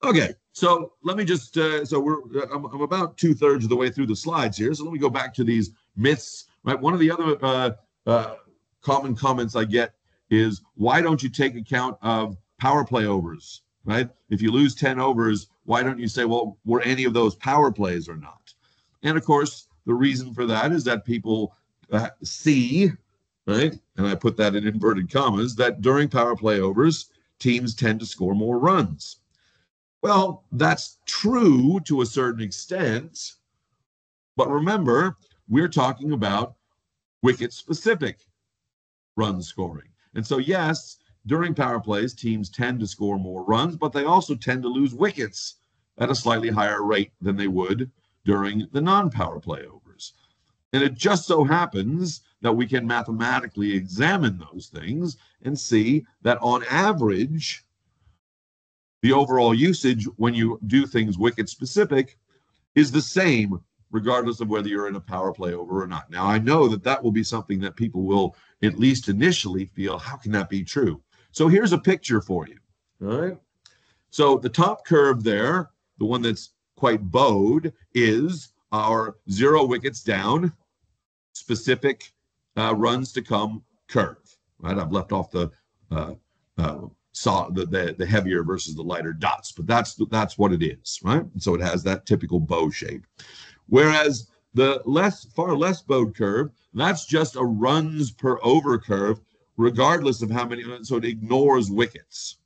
Okay, so let me just, I'm about 2/3 of the way through the slides here. So let me go back to these myths. Right. One of the other common comments I get is, why don't you take account of power play overs? Right. If you lose 10 overs, why don't you say, well, were any of those power plays or not? And of course, the reason for that is that people see, right, and I put that in inverted commas, that during power play overs, teams tend to score more runs. Well, that's true to a certain extent, But remember, we're talking about wicket-specific run scoring. And so, yes, during power plays, teams tend to score more runs, but they also tend to lose wickets at a slightly higher rate than they would during the non-power play overs. And it just so happens that we can mathematically examine those things and see that on average, the overall usage when you do things wicket specific is the same regardless of whether you're in a power play over or not. Now, I know that that will be something that people will at least initially feel, how can that be true? So here's a picture for you. All right. So the top curve there, the one that's quite bowed, is our 0 wickets down specific runs to come curve. Right. I've left off the the heavier versus the lighter dots, but that's what it is, right? And so it has that typical bow shape. Whereas the far less bowed curve, that's just a runs per over curve, regardless of how many. So it ignores wickets.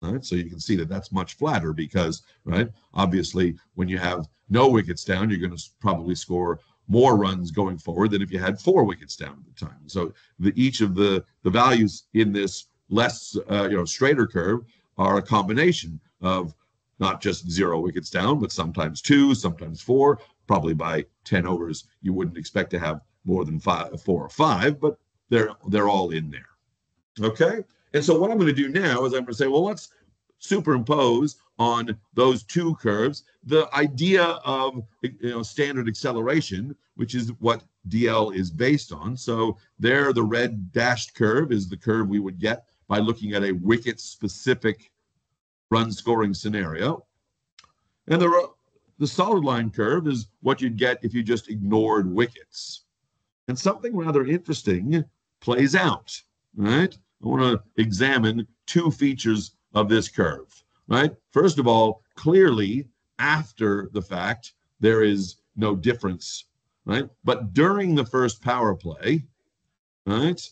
Right? So you can see that that's much flatter because, right? Obviously, when you have no wickets down, you're going to probably score more runs going forward than if you had 4 wickets down at the time. So each of the values in this less straighter curve are a combination of not just 0 wickets down, but sometimes 2, sometimes 4. Probably by 10 overs, you wouldn't expect to have more than 4 or 5, but they're all in there. Okay, and so what I'm going to do now is I'm going to say, well, let's superimpose on those 2 curves the idea of standard acceleration, which is what DL is based on. So there, the red dashed curve is the curve we would get by looking at a wicket-specific run scoring scenario, and the solid line curve is what you'd get if you just ignored wickets. And something rather interesting plays out, right? I want to examine 2 features of this curve, right? First of all, clearly, after the fact, there is no difference, right? But during the first power play, right,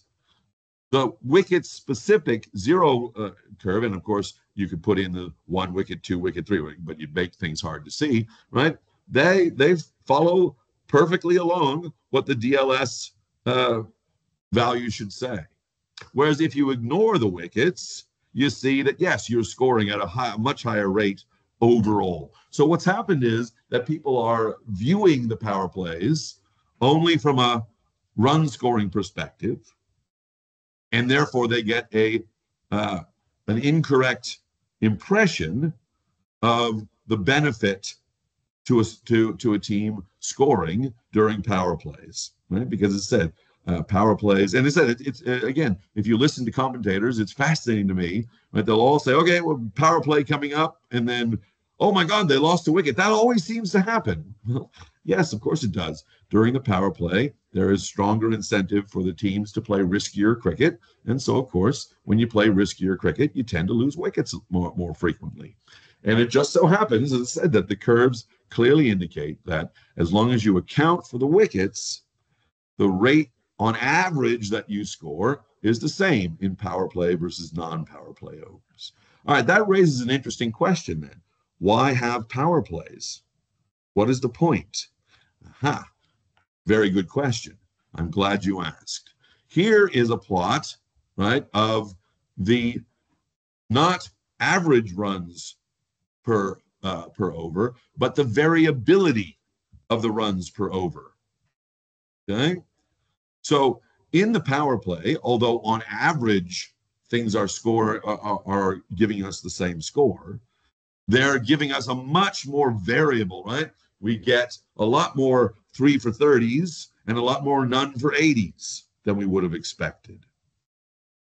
the wicket-specific 0 curve, and of course, you could put in the 1 wicket, 2 wicket, 3 wicket, but you'd make things hard to see, right? They follow perfectly along what the DLS value should say. Whereas if you ignore the wickets, you see that, yes, you're scoring at a much higher rate overall. So what's happened is that people are viewing the power plays only from a run scoring perspective, and therefore they get an incorrect impression of the benefit to a team scoring during power plays, right? Because it said power plays, and it said it's again, if you listen to commentators, it's fascinating to me, right? They'll all say, okay, well, power play coming up, and then, oh my God, they lost a wicket. That always seems to happen. Well, yes, of course it does. During the power play, there is stronger incentive for the teams to play riskier cricket. And so, of course, when you play riskier cricket, you tend to lose wickets more frequently. And it just so happens, as I said, that the curves clearly indicate that as long as you account for the wickets, the rate on average that you score is the same in power play versus non-power play overs. All right, that raises an interesting question then. Why have power plays? What is the point? Aha. Very good question. I'm glad you asked. Here is a plot, right, of the not average runs per over, but the variability of the runs per over. Okay? So in the power play, although on average things are giving us the same score, they're giving us a much more variable, right? We get a lot more 3 for 30s and a lot more none for 80s than we would have expected.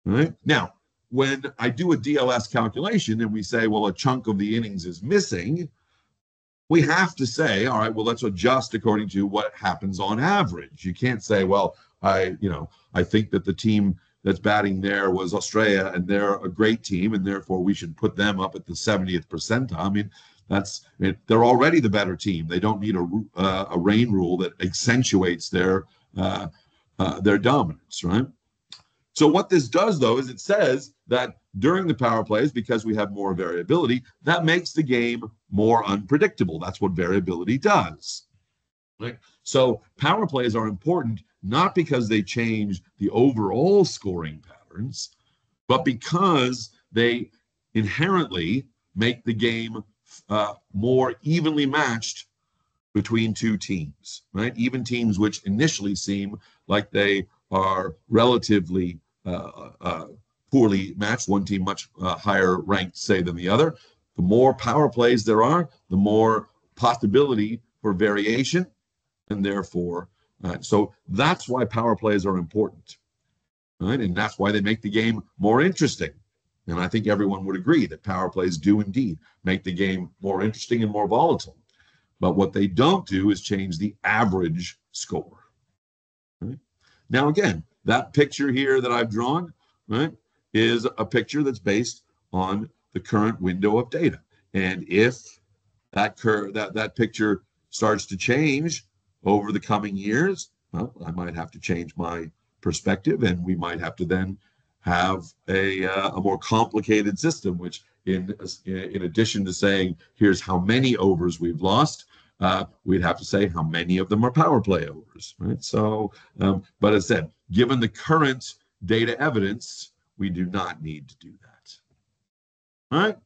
All right. Now, when I do a DLS calculation and we say, well, a chunk of the innings is missing, we have to say, all right, well, let's adjust according to what happens on average. You can't say, well, I think that the team that's batting there was Australia and they're a great team and therefore we should put them up at the 70th percentile. I mean, they're already the better team. They don't need a rain rule that accentuates their dominance, right? So what this does, though, is it says that during the power plays, because we have more variability, that makes the game more unpredictable. That's what variability does. right? So power plays are important not because they change the overall scoring patterns, but because they inherently make the game more evenly matched between two teams, right? Even teams which initially seem like they are relatively poorly matched, one team much higher ranked, say, than the other. The more power plays there are, the more possibility for variation, and therefore, so that's why power plays are important, right? And that's why they make the game more interesting. And I think everyone would agree that power plays do indeed make the game more interesting and more volatile. But what they don't do is change the average score. Right? Now, again, that picture here that I've drawn, right, is a picture that's based on the current window of data. And if that picture starts to change over the coming years, well, I might have to change my perspective, and we might have to then have a more complicated system, which in addition to saying here's how many overs we've lost, we'd have to say how many of them are power play overs, right? So, but as I said, given the current data evidence, we do not need to do that. All right?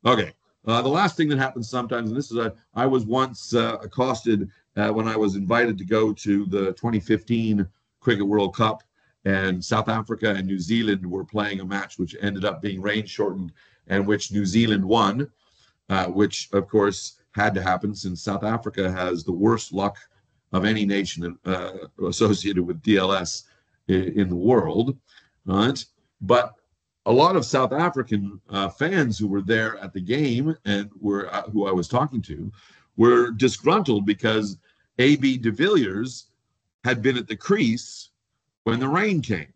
Okay. The last thing that happens sometimes, and this is I was once accosted when I was invited to go to the 2015 Cricket World Cup, and South Africa and New Zealand were playing a match which ended up being rain shortened, and which New Zealand won, which of course had to happen since South Africa has the worst luck of any nation associated with DLS in the world, right? But a lot of South African fans who were there at the game and were who I was talking to were disgruntled because A.B. de Villiers had been at the crease when the rain came.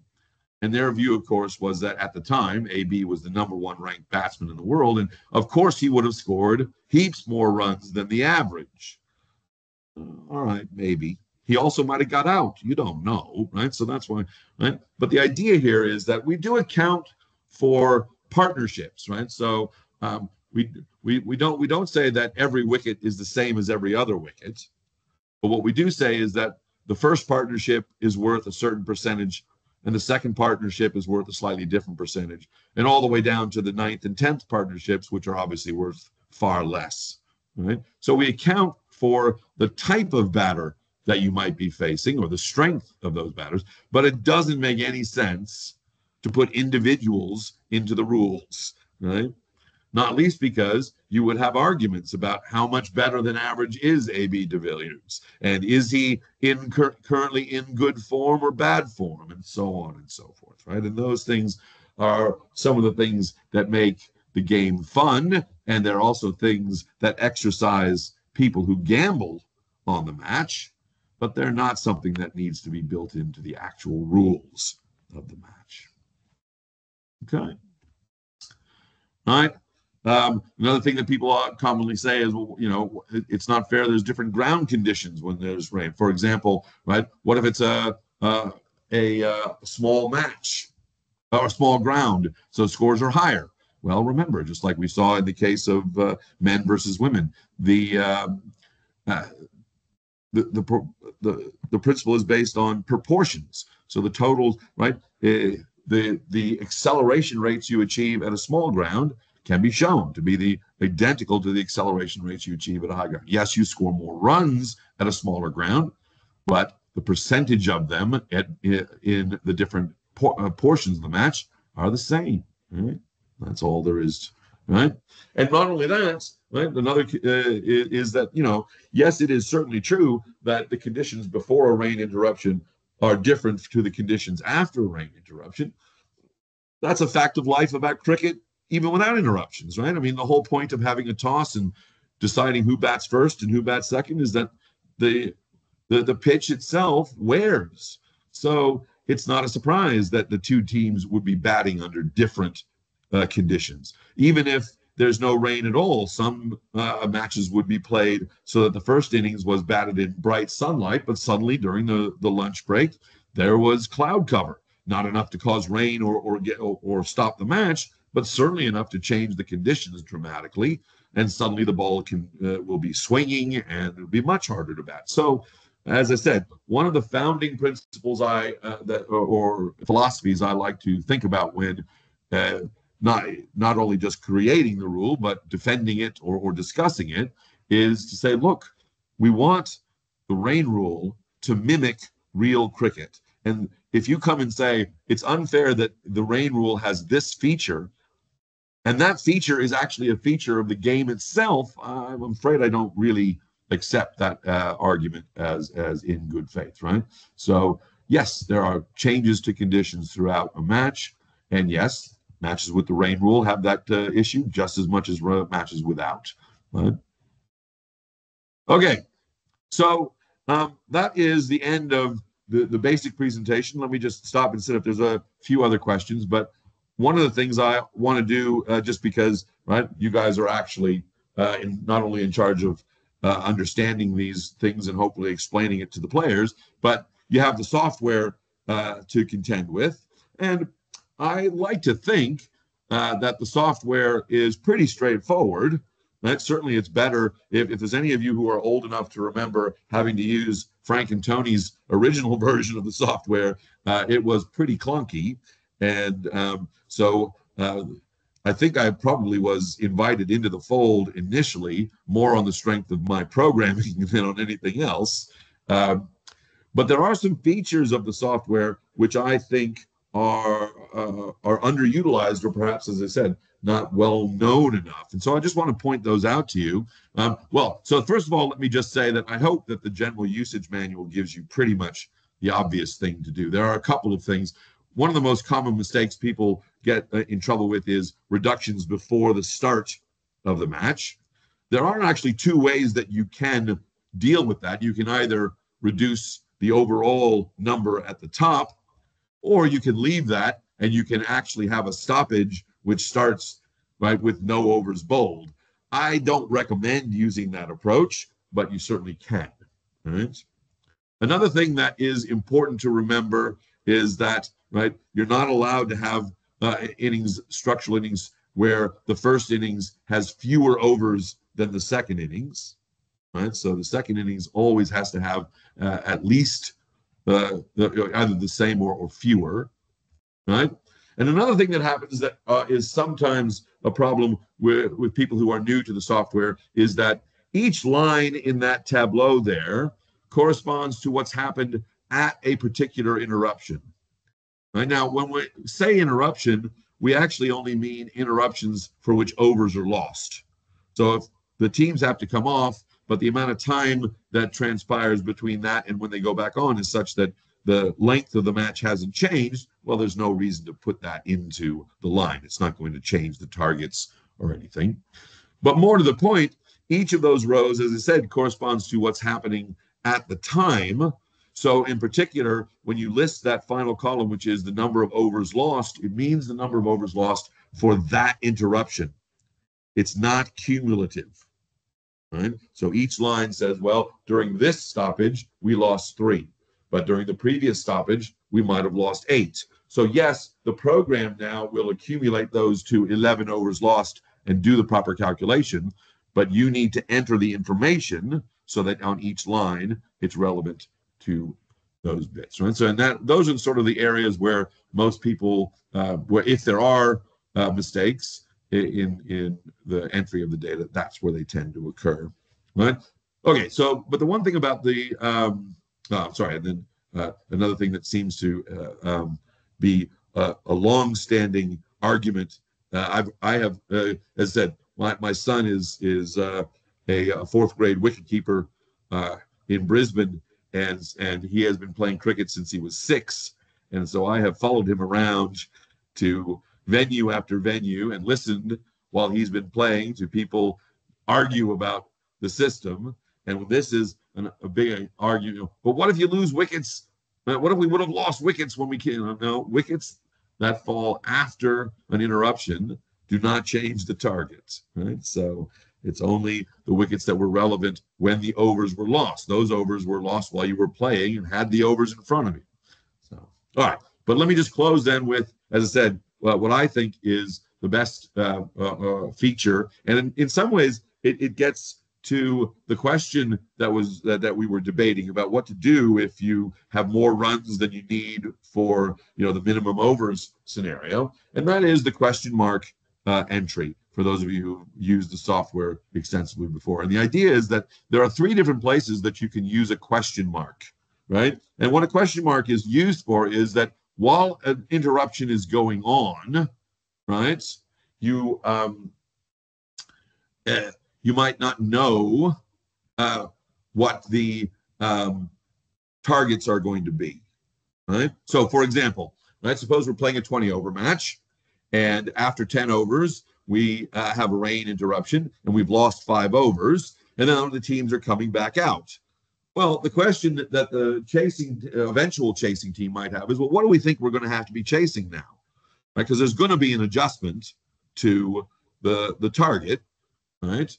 And their view, of course, was that at the time, AB was the #1 ranked batsman in the world. And of course, he would have scored heaps more runs than the average. All right, maybe. He also might have got out. You don't know, right? So that's why, right? But the idea here is that we do account for partnerships, right? So we don't say that every wicket is the same as every other wicket. But what we do say is that the first partnership is worth a certain percentage, and the second partnership is worth a slightly different percentage, and all the way down to the 9th and 10th partnerships, which are obviously worth far less, right? So we account for the type of batter that you might be facing or the strength of those batters, but it doesn't make any sense to put individuals into the rules, right? Not least because you would have arguments about how much better than average is A.B. de Villiers, and is he currently in good form or bad form, and so on and so forth, right? And those things are some of the things that make the game fun, and they're also things that exercise people who gamble on the match, but they're not something that needs to be built into the actual rules of the match. Okay. All right. Another thing that people commonly say is, well, you know, it's not fair. There's different ground conditions when there's rain. For example, right? What if it's a small match or a small ground, so scores are higher? Well, remember, just like we saw in the case of men versus women, the principle is based on proportions. So the totals, right? The acceleration rates you achieve at a small ground can be shown to be identical to the acceleration rates you achieve at a high ground. Yes, you score more runs at a smaller ground, but the percentage of them in the different portions of the match are the same. Right? That's all there is, right? And not only that, right? Another is that, you know, yes, it is certainly true that the conditions before a rain interruption are different to the conditions after a rain interruption. That's a fact of life about cricket, even without interruptions, right? I mean, the whole point of having a toss and deciding who bats first and who bats second is that the pitch itself wears. So it's not a surprise that the two teams would be batting under different conditions. Even if there's no rain at all, some matches would be played so that the first innings was batted in bright sunlight, but suddenly during the lunch break, there was cloud cover. Not enough to cause rain or stop the match, but certainly enough to change the conditions dramatically. and suddenly the ball will be swinging and it'll be much harder to bat. So, as I said, one of the founding principles or philosophies I like to think about when not only just creating the rule but defending it or discussing it is to say, look, we want the rain rule to mimic real cricket. And if you come and say it's unfair that the rain rule has this feature, and that feature is actually a feature of the game itself, I'm afraid I don't really accept that argument as in good faith, right? So yes, there are changes to conditions throughout a match, and yes, matches with the rain rule have that issue just as much as matches without, right? Okay, so that is the end of the basic presentation. Let me just stop and see if there's a few other questions, but one of the things I want to do, just because, right, you guys are actually not only in charge of understanding these things and hopefully explaining it to the players, but you have the software to contend with. And I like to think that the software is pretty straightforward. Right? Certainly it's better if there's any of you who are old enough to remember having to use Frank and Tony's original version of the software. It was pretty clunky. And so I think I probably was invited into the fold initially more on the strength of my programming than on anything else. But there are some features of the software which I think are underutilized, or perhaps, as I said, not well known enough. And so I just want to point those out to you. So first of all, let me just say that I hope that the general usage manual gives you pretty much the obvious thing to do. There are a couple of things. One of the most common mistakes people get in trouble with is reductions before the start of the match. There are actually two ways that you can deal with that. You can either reduce the overall number at the top, or you can leave that and you can actually have a stoppage which starts right with no overs bowled. I don't recommend using that approach, but you certainly can. All right. Another thing that is important to remember is that right you're not allowed to have structural innings where the first innings has fewer overs than the second innings. Right. So the second innings always has to have at least either the same or fewer. Right. And another thing that happens that is sometimes a problem with people who are new to the software is that each line in that tableau there corresponds to what's happened at a particular interruption. Right now, when we say interruption, we actually only mean interruptions for which overs are lost. So if the teams have to come off, but the amount of time that transpires between that and when they go back on is such that the length of the match hasn't changed, well, there's no reason to put that into the line. It's not going to change the targets or anything. But more to the point, each of those rows, as I said, corresponds to what's happening at the time. So in particular, when you list that final column, which is the number of overs lost, it means the number of overs lost for that interruption. It's not cumulative. Right? So each line says, well, during this stoppage, we lost 3. But during the previous stoppage, we might have lost 8. So yes, the program now will accumulate those to 11 overs lost and do the proper calculation, but you need to enter the information so that on each line, it's relevant to those bits. Right? So and those are sort of the areas where most people, where if there are mistakes in the entry of the data, that's where they tend to occur. Right? Okay, so, but the one thing about the, and then another thing that seems to be a long-standing argument. I have, as I said, my son is a 4th grade wicketkeeper in Brisbane, and he has been playing cricket since he was 6, and so I have followed him around to venue after venue and listened while he's been playing to people argue about the system. And this is a big argument. But what if you lose wickets? What if we would have lost wickets when we came? No, wickets that fall after an interruption do not change the target, right? So it's only the wickets that were relevant when the overs were lost. Those overs were lost while you were playing and had the overs in front of you. So, all right. But let me just close then with, as I said, what I think is best feature. And in some ways, it gets to the question that was that we were debating about what to do if you have more runs than you need for the minimum overs scenario, and that is the question mark entry for those of you who used the software extensively before. And the idea is that there are 3 different places that you can use a question mark, right? And what a question mark is used for is that while an interruption is going on, right, you might not know what the targets are going to be, right? So, for example, right, suppose we're playing a 20-over match, and after 10 overs, we have a rain interruption, and we've lost 5 overs, and now the teams are coming back out. Well, the question that the eventual chasing team might have is, well, what do we think we're going to have to be chasing now? Right? Because there's going to be an adjustment to the target, right?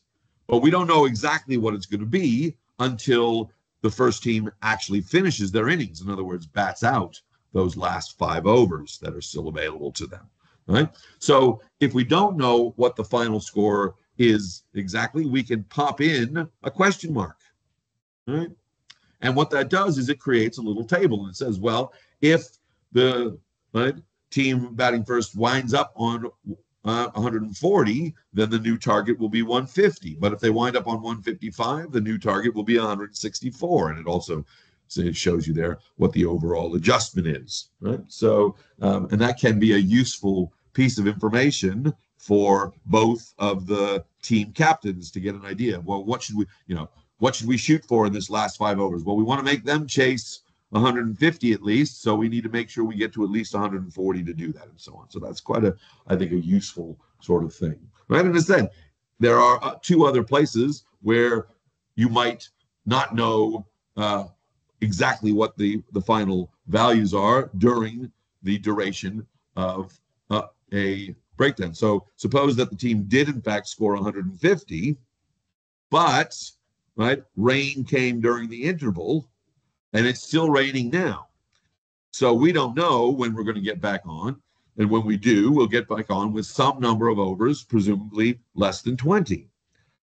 But we don't know exactly what it's going to be until the first team actually finishes their innings. In other words, bats out those last 5 overs that are still available to them, right? So if we don't know what the final score is exactly, we can pop in a question mark, right? And what that does is it creates a little table, and it says, well, if the team batting first winds up on 140, then the new target will be 150. But if they wind up on 155, the new target will be 164. And it also shows you there what the overall adjustment is, right? So, and that can be a useful piece of information for both of the team captains to get an idea. Well, what should we shoot for in this last 5 overs? Well, we want to make them chase 150 at least, so we need to make sure we get to at least 140 to do that, and so on. So that's quite I think, a useful sort of thing, right? And as I said, there are 2 other places where you might not know exactly what the final values are during the duration of a breakdown. So suppose that the team did in fact score 150, but rain came during the interval, and it's still raining now. So we don't know when we're going to get back on. And when we do, we'll get back on with some number of overs, presumably less than 20.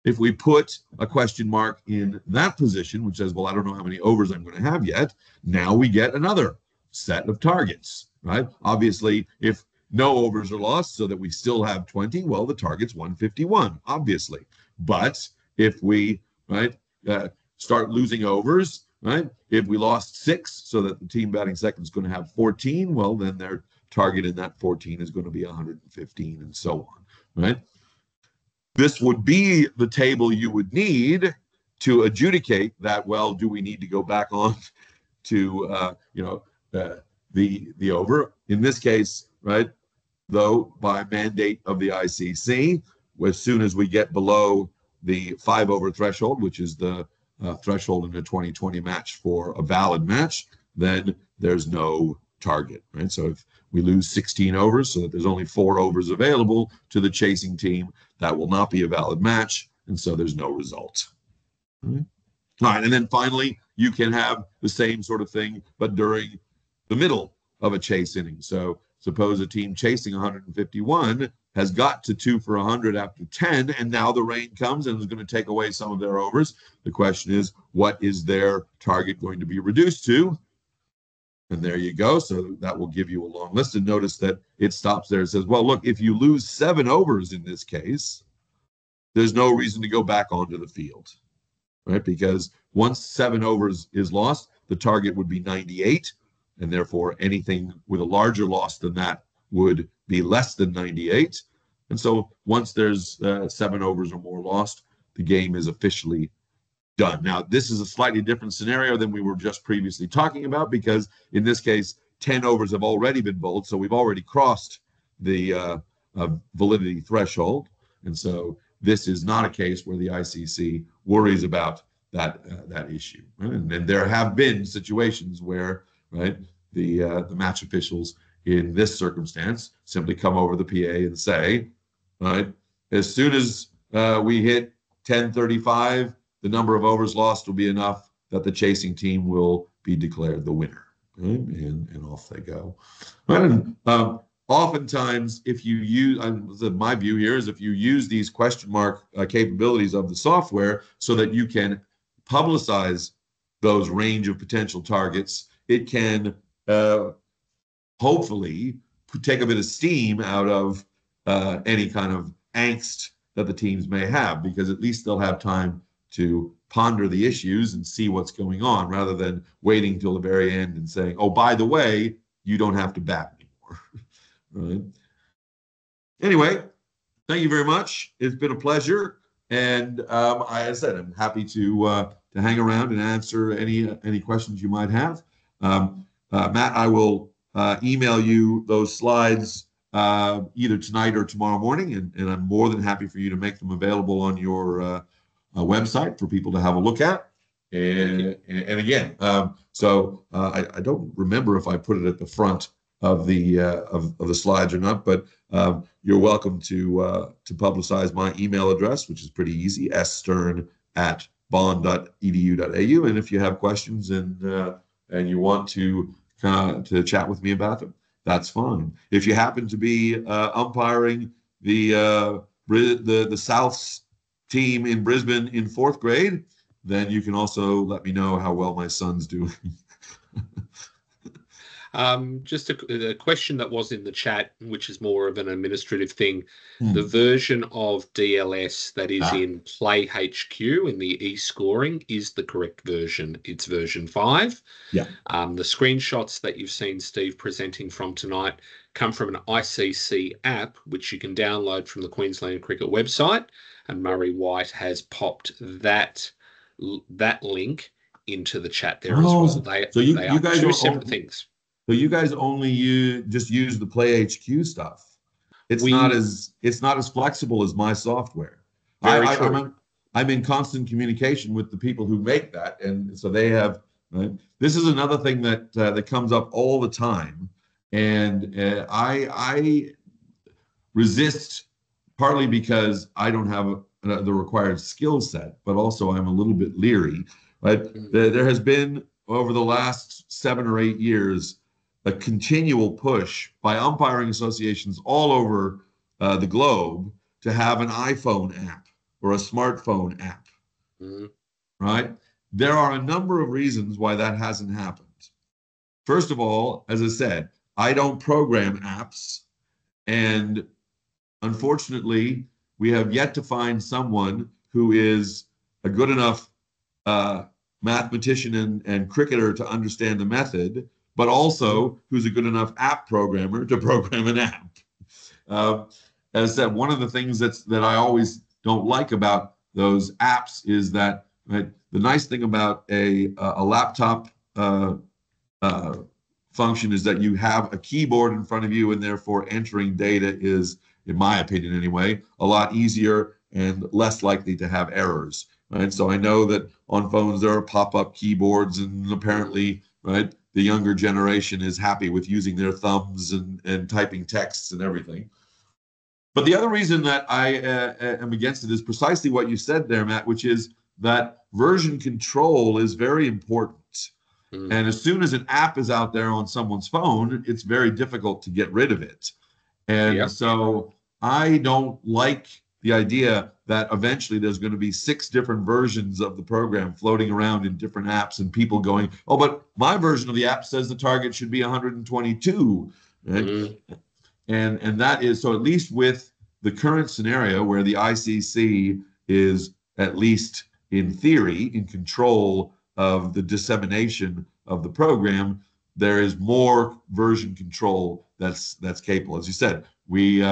If we put a question mark in that position, which says, well, I don't know how many overs I'm going to have yet, now we get another set of targets, right? Obviously, if no overs are lost so that we still have 20, well, the target's 151, obviously. But if we, start losing overs, right? If we lost 6 so that the team batting second is going to have 14, well, then their target in that 14 is going to be 115, and so on, right? This would be the table you would need to adjudicate that, well, do we need to go back on to, the over? In this case, right, though, by mandate of the ICC, as soon as we get below the 5-over threshold, which is the threshold in a 2020 match for a valid match, then there's no target, right? So if we lose 16 overs so that there's only 4 overs available to the chasing team, that will not be a valid match, and so there's no result. All right, and then finally, you can have the same sort of thing, but during the middle of a chase inning. So suppose a team chasing 151 has got to 2 for 100 after 10, and now the rain comes and is going to take away some of their overs. The question is, what is their target going to be reduced to? And there you go. So that will give you a long list. And notice that it stops there. It says, well, look, if you lose 7 overs in this case, there's no reason to go back onto the field, right? Because once 7 overs is lost, the target would be 98. And therefore, anything with a larger loss than that would be less than 98. And so once there's 7 overs or more lost, the game is officially done. Now, this is a slightly different scenario than we were just previously talking about, because in this case, 10 overs have already been bowled. So we've already crossed the validity threshold. And so this is not a case where the ICC worries about that issue. Right? And there have been situations where, right, the match officials in this circumstance simply come over the PA and say, right, as soon as we hit 10:35, the number of overs lost will be enough that the chasing team will be declared the winner. Right? And off they go. Right? And oftentimes, if you use, my view here is if you use these question mark capabilities of the software so that you can publicize those range of potential targets, it can hopefully take a bit of steam out of any kind of angst that the teams may have, because at least they'll have time to ponder the issues and see what's going on, rather than waiting till the very end and saying, oh, by the way, you don't have to bat anymore. Right. Anyway, thank you very much. It's been a pleasure, and as I said, I'm happy to hang around and answer any questions you might have. Matt, I will email you those slides either tonight or tomorrow morning, and I'm more than happy for you to make them available on your website for people to have a look at. And again, so I don't remember if I put it at the front of the slides or not, but you're welcome to publicize my email address, which is pretty easy, sstern@bond.edu.au. And if you have questions and you want to chat with me about them, that's fine. If you happen to be umpiring the South's team in Brisbane in 4th grade, then you can also let me know how well my son's doing. Just a question that was in the chat, which is more of an administrative thing. The version of DLS that is in Play HQ in the e-scoring is the correct version. It's version 5. Yeah. The screenshots that you've seen Steve presenting from tonight come from an ICC app, which you can download from the Queensland Cricket website. And Murray White has popped that link into the chat there as well. They are guys two separate things. So you guys only just use the Play HQ stuff. It's not as flexible as my software. I'm in constant communication with the people who make that, and so they have. Right? This is another thing that comes up all the time, and I resist, partly because I don't have the required skill set, but also I'm a little bit leery. Right? There has been, over the last 7 or 8 years, a continual push by umpiring associations all over the globe to have an iPhone app or a smartphone app. Right? There are a number of reasons why that hasn't happened. First of all, as I said, I don't program apps, and unfortunately, we have yet to find someone who is a good enough mathematician and cricketer to understand the method, but also who's a good enough app programmer to program an app. As I said, one of the things that I always don't like about those apps is that, right, the nice thing about a laptop function is that you have a keyboard in front of you, and therefore entering data is, in my opinion anyway, a lot easier and less likely to have errors. Right? So I know that on phones there are pop-up keyboards, and apparently, right, the younger generation is happy with using their thumbs and typing texts and everything. But the other reason that I am against it is precisely what you said there, Matt, which is that version control is very important. And as soon as an app is out there on someone's phone, it's very difficult to get rid of it. And so I don't like the idea that eventually there's going to be 6 different versions of the program floating around in different apps, and people going, oh, but my version of the app says the target should be 122. Right? And that is, so at least with the current scenario where the ICC is, at least in theory, in control of the dissemination of the program, there is more version control that's capable. As you said, we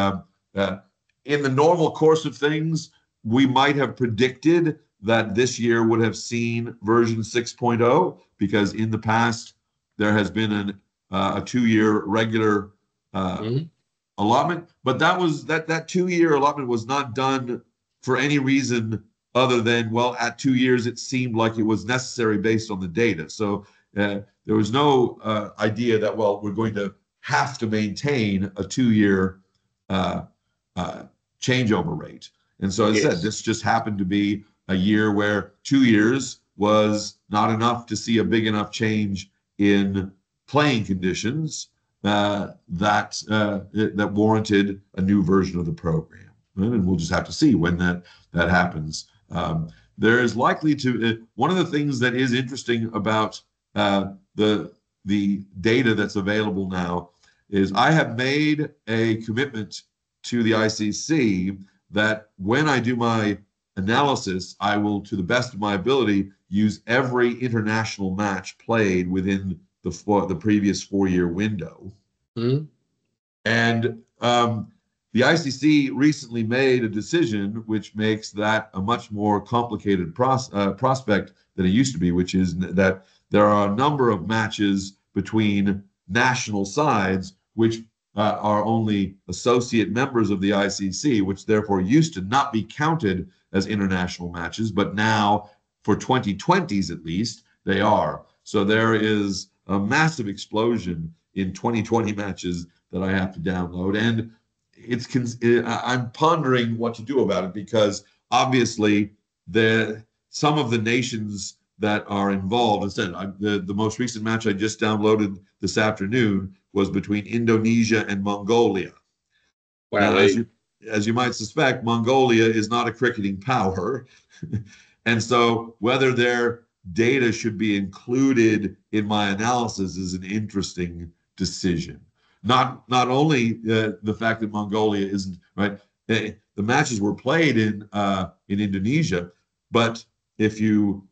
in the normal course of things, we might have predicted that this year would have seen version 6.0, because in the past there has been a 2-year regular allotment, but that 2-year allotment was not done for any reason other than, well, at 2 years it seemed like it was necessary based on the data. So there was no idea that, well, we're going to have to maintain a 2-year changeover rate. And so as I said, this just happened to be a year where 2 years was not enough to see a big enough change in playing conditions. that warranted a new version of the program. And we'll just have to see when that happens. There is likely to one of the things that is interesting about the data that's available now is I have made a commitment to the ICC that when I do my analysis, I will, to the best of my ability, use every international match played within the previous 4-year window. Mm. And the ICC recently made a decision which makes that a much more complicated prospect than it used to be, which is that there are a number of matches between national sides which are only associate members of the ICC, which therefore used to not be counted as international matches, but now for 2020s at least, they are. So there is a massive explosion in 2020 matches that I have to download. And I'm pondering what to do about it because obviously some of the nations that are involved, instead, the most recent match I just downloaded this afternoon was between Indonesia and Mongolia. Wow. Now, as you might suspect, Mongolia is not a cricketing power. And so whether their data should be included in my analysis is an interesting decision. Not only the fact that Mongolia isn't, right, the matches were played in Indonesia, but if you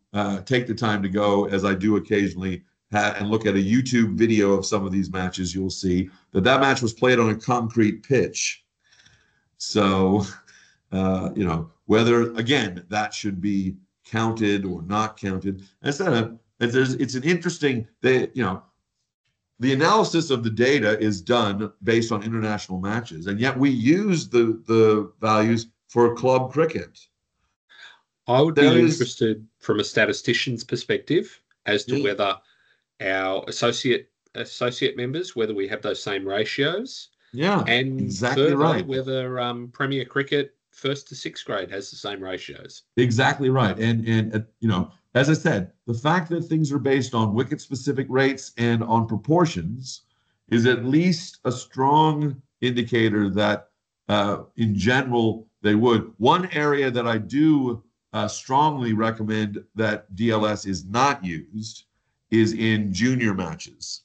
take the time to go, as I do occasionally, and look at a YouTube video of some of these matches, you'll see that match was played on a concrete pitch. So, whether, again, that should be counted or not counted. It's an interesting, the analysis of the data is done based on international matches, and yet we use the values for club cricket. I would be interested from a statistician's perspective as to whether our associate members, whether we have those same ratios. Yeah, and exactly further, right. Whether Premier Cricket 1st to 6th grade has the same ratios. Exactly right. And as I said, the fact that things are based on wicket-specific rates and on proportions is at least a strong indicator that, in general, they would. One area that I do strongly recommend that DLS is not used is in junior matches.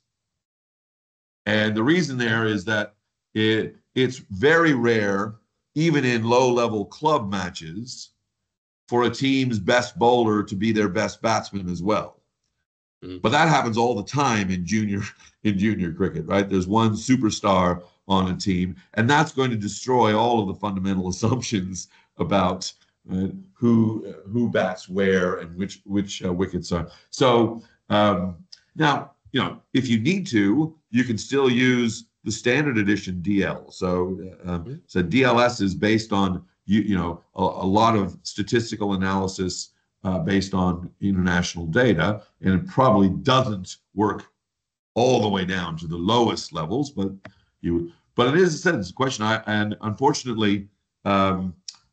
And the reason there is that it's very rare, even in low-level club matches, for a team's best bowler to be their best batsman as well. Mm-hmm. But that happens all the time in junior cricket, right? There's one superstar on a team, and that's going to destroy all of the fundamental assumptions about who bats where and which wickets are. So now, if you need to, you can still use the standard edition DL. So DLS is based on a lot of statistical analysis based on international data, and it probably doesn't work all the way down to the lowest levels, but it is it's a question. And unfortunately,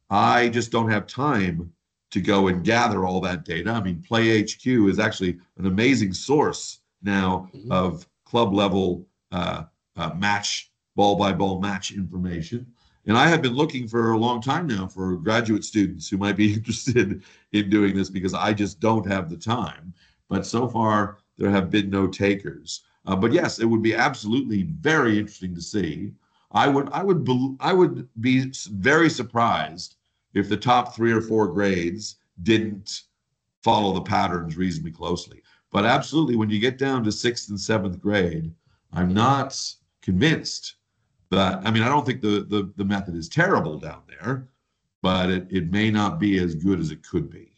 I just don't have time to go and gather all that data. I mean, PlayHQ is actually an amazing source now of club level match, ball by ball match information. And I have been looking for a long time now for graduate students who might be interested in doing this because I just don't have the time. But so far, there have been no takers. But yes, it would be absolutely very interesting to see. I would be very surprised if the top 3 or 4 grades didn't follow the patterns reasonably closely. But absolutely, when you get down to 6th and 7th grade, I'm not convinced that, I mean, I don't think the method is terrible down there, but it may not be as good as it could be.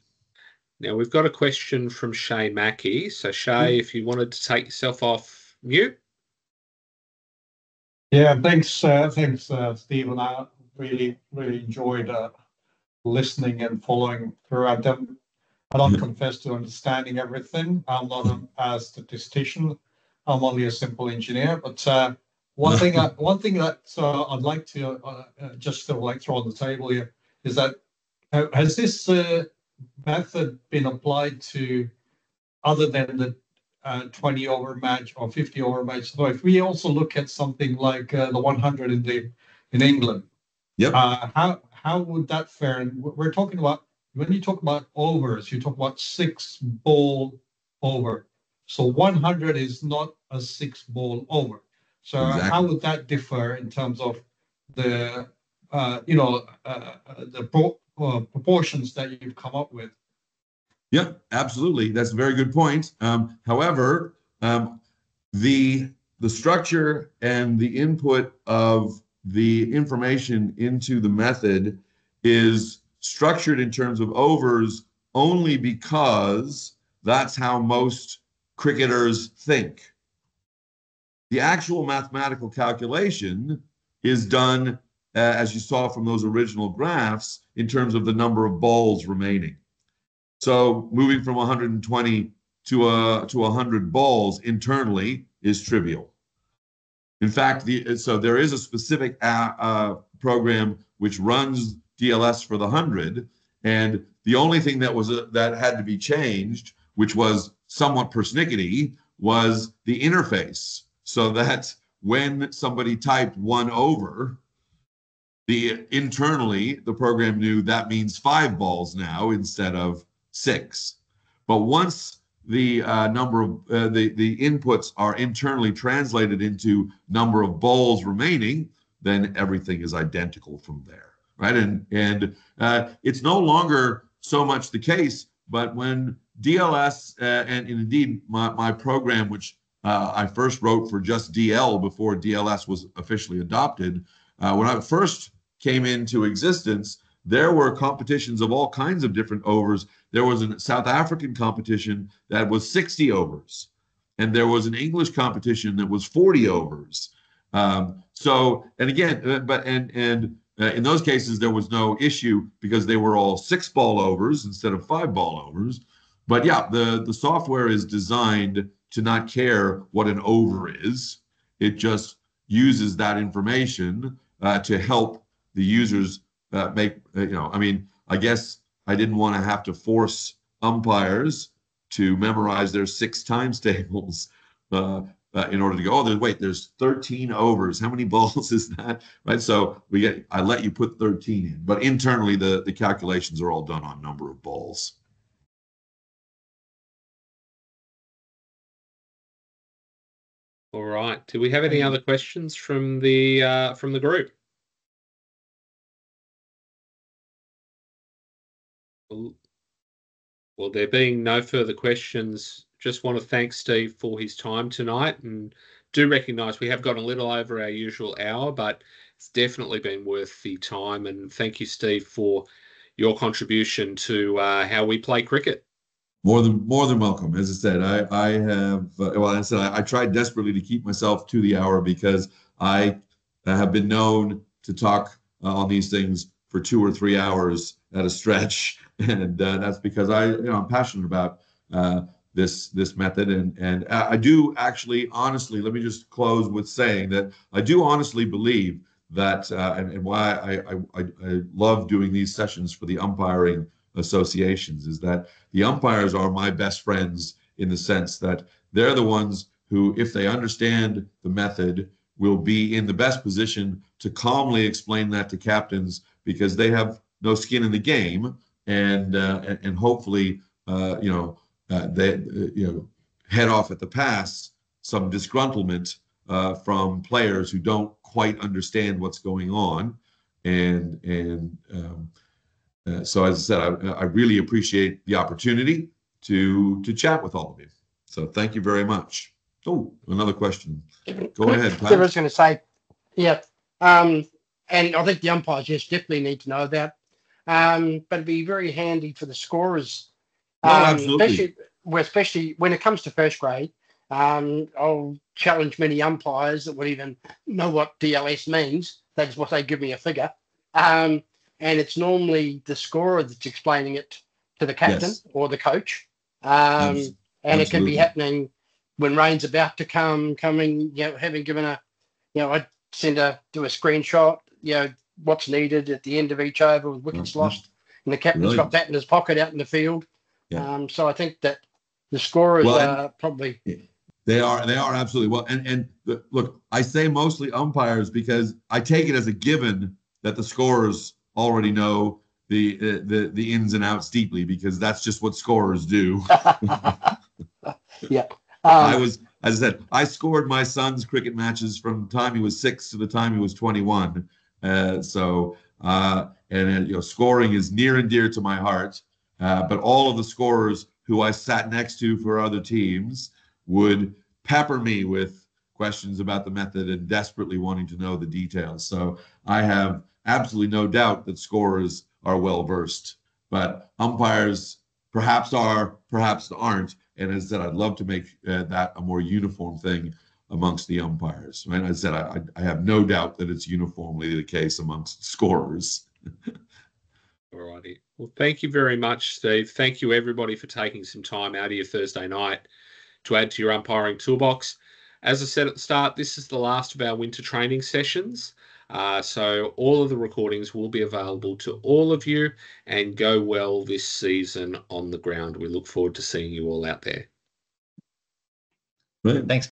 Now, we've got a question from Shay Mackey. So, Shay, if you wanted to take yourself off mute. Yeah, thanks, Stephen. I really enjoyed listening and following through. I don't confess to understanding everything. I'm not a statistician. I'm only a simple engineer. But one thing that I'd like to just throw on the table here is that has this method been applied to other than the 20 over match or 50 over match. So if we also look at something like the 100 in England, Yep. How would that fare? And we're talking about, when you talk about overs, you talk about 6-ball over. So 100 is not a 6-ball over. So Exactly. how would that differ in terms of the proportions that you've come up with? Yeah, absolutely. That's a very good point. However, the structure and the input of the information into the method is structured in terms of overs only because that's how most cricketers think. The actual mathematical calculation is done, as you saw from those original graphs, in terms of the number of balls remaining. So moving from 120 to 100 balls internally is trivial. In fact, so there is a specific program which runs DLS for the 100, and the only thing that had to be changed, which was somewhat persnickety, was the interface, so that when somebody typed 1 over, internally the program knew that means 5 balls now instead of 6. But once the number of the inputs are internally translated into number of balls remaining, then everything is identical from there, right? And it's no longer so much the case, but when DLS and indeed my program, which I first wrote for just DL before DLS was officially adopted, when I first came into existence, there were competitions of all kinds of different overs. There was a South African competition that was 60 overs, and there was an English competition that was 40 overs. So, and again, in those cases, there was no issue because they were all 6-ball overs instead of 5-ball overs. But yeah, the software is designed to not care what an over is. It just uses that information to help the users make, I mean, I guess I didn't want to have to force umpires to memorize their 6 times tables in order to go, there's 13 overs. How many balls is that? Right. So I let you put 13 in, but internally the calculations are all done on number of balls. All right. Do we have any other questions from the group? Well, there being no further questions, just want to thank Steve for his time tonight, and do recognise we have gone a little over our usual hour, but it's definitely been worth the time. And thank you, Steve, for your contribution to how we play cricket. More than welcome. As I said, I have I tried desperately to keep myself to the hour because I have been known to talk on these things for 2 or 3 hours at a stretch, and that's because I'm passionate about this method, and I do actually honestly. Let me just close with saying that I do honestly believe that, and why I love doing these sessions for the umpiring associations, is that the umpires are my best friends in the sense that they're the ones who, if they understand the method, will be in the best position to calmly explain that to captains, because they have no skin in the game, and hopefully they head off at the pass some disgruntlement from players who don't quite understand what's going on, so as I said, I really appreciate the opportunity to chat with all of you. So thank you very much. Oh, another question. Go ahead, Pat. I was going to say, yeah, and I think the umpires definitely need to know that. But it'd be very handy for the scorers, absolutely. especially when it comes to first grade. I'll challenge many umpires that would even know what DLS means. That's what they give me a figure. And it's normally the scorer that's explaining it to the captain or the coach. And it can be happening when rain's about to coming, having given I do a screenshot, what's needed at the end of each over with wickets lost. And the captain's got that in his pocket out in the field. So I think that, The scorers Well, are probably. They are absolutely well. Look, I say mostly umpires because I take it as a given that the scorers already know the ins and outs deeply, because that's just what scorers do. Yeah. As I said, I scored my son's cricket matches from the time he was 6 to the time he was 21. Scoring is near and dear to my heart. But all of the scorers who I sat next to for other teams would pepper me with questions about the method and desperately wanting to know the details. So I have absolutely no doubt that scorers are well versed, but umpires perhaps are, perhaps aren't. And as I said, I'd love to make that a more uniform thing amongst the umpires. And as I said, I have no doubt that it's uniformly the case amongst scorers. All righty. Well, thank you very much, Steve. Thank you, everybody, for taking some time out of your Thursday night to add to your umpiring toolbox. As I said at the start, this is the last of our winter training sessions. So all of the recordings will be available to all of you, and go well this season on the ground. We look forward to seeing you all out there. Brilliant. Thanks.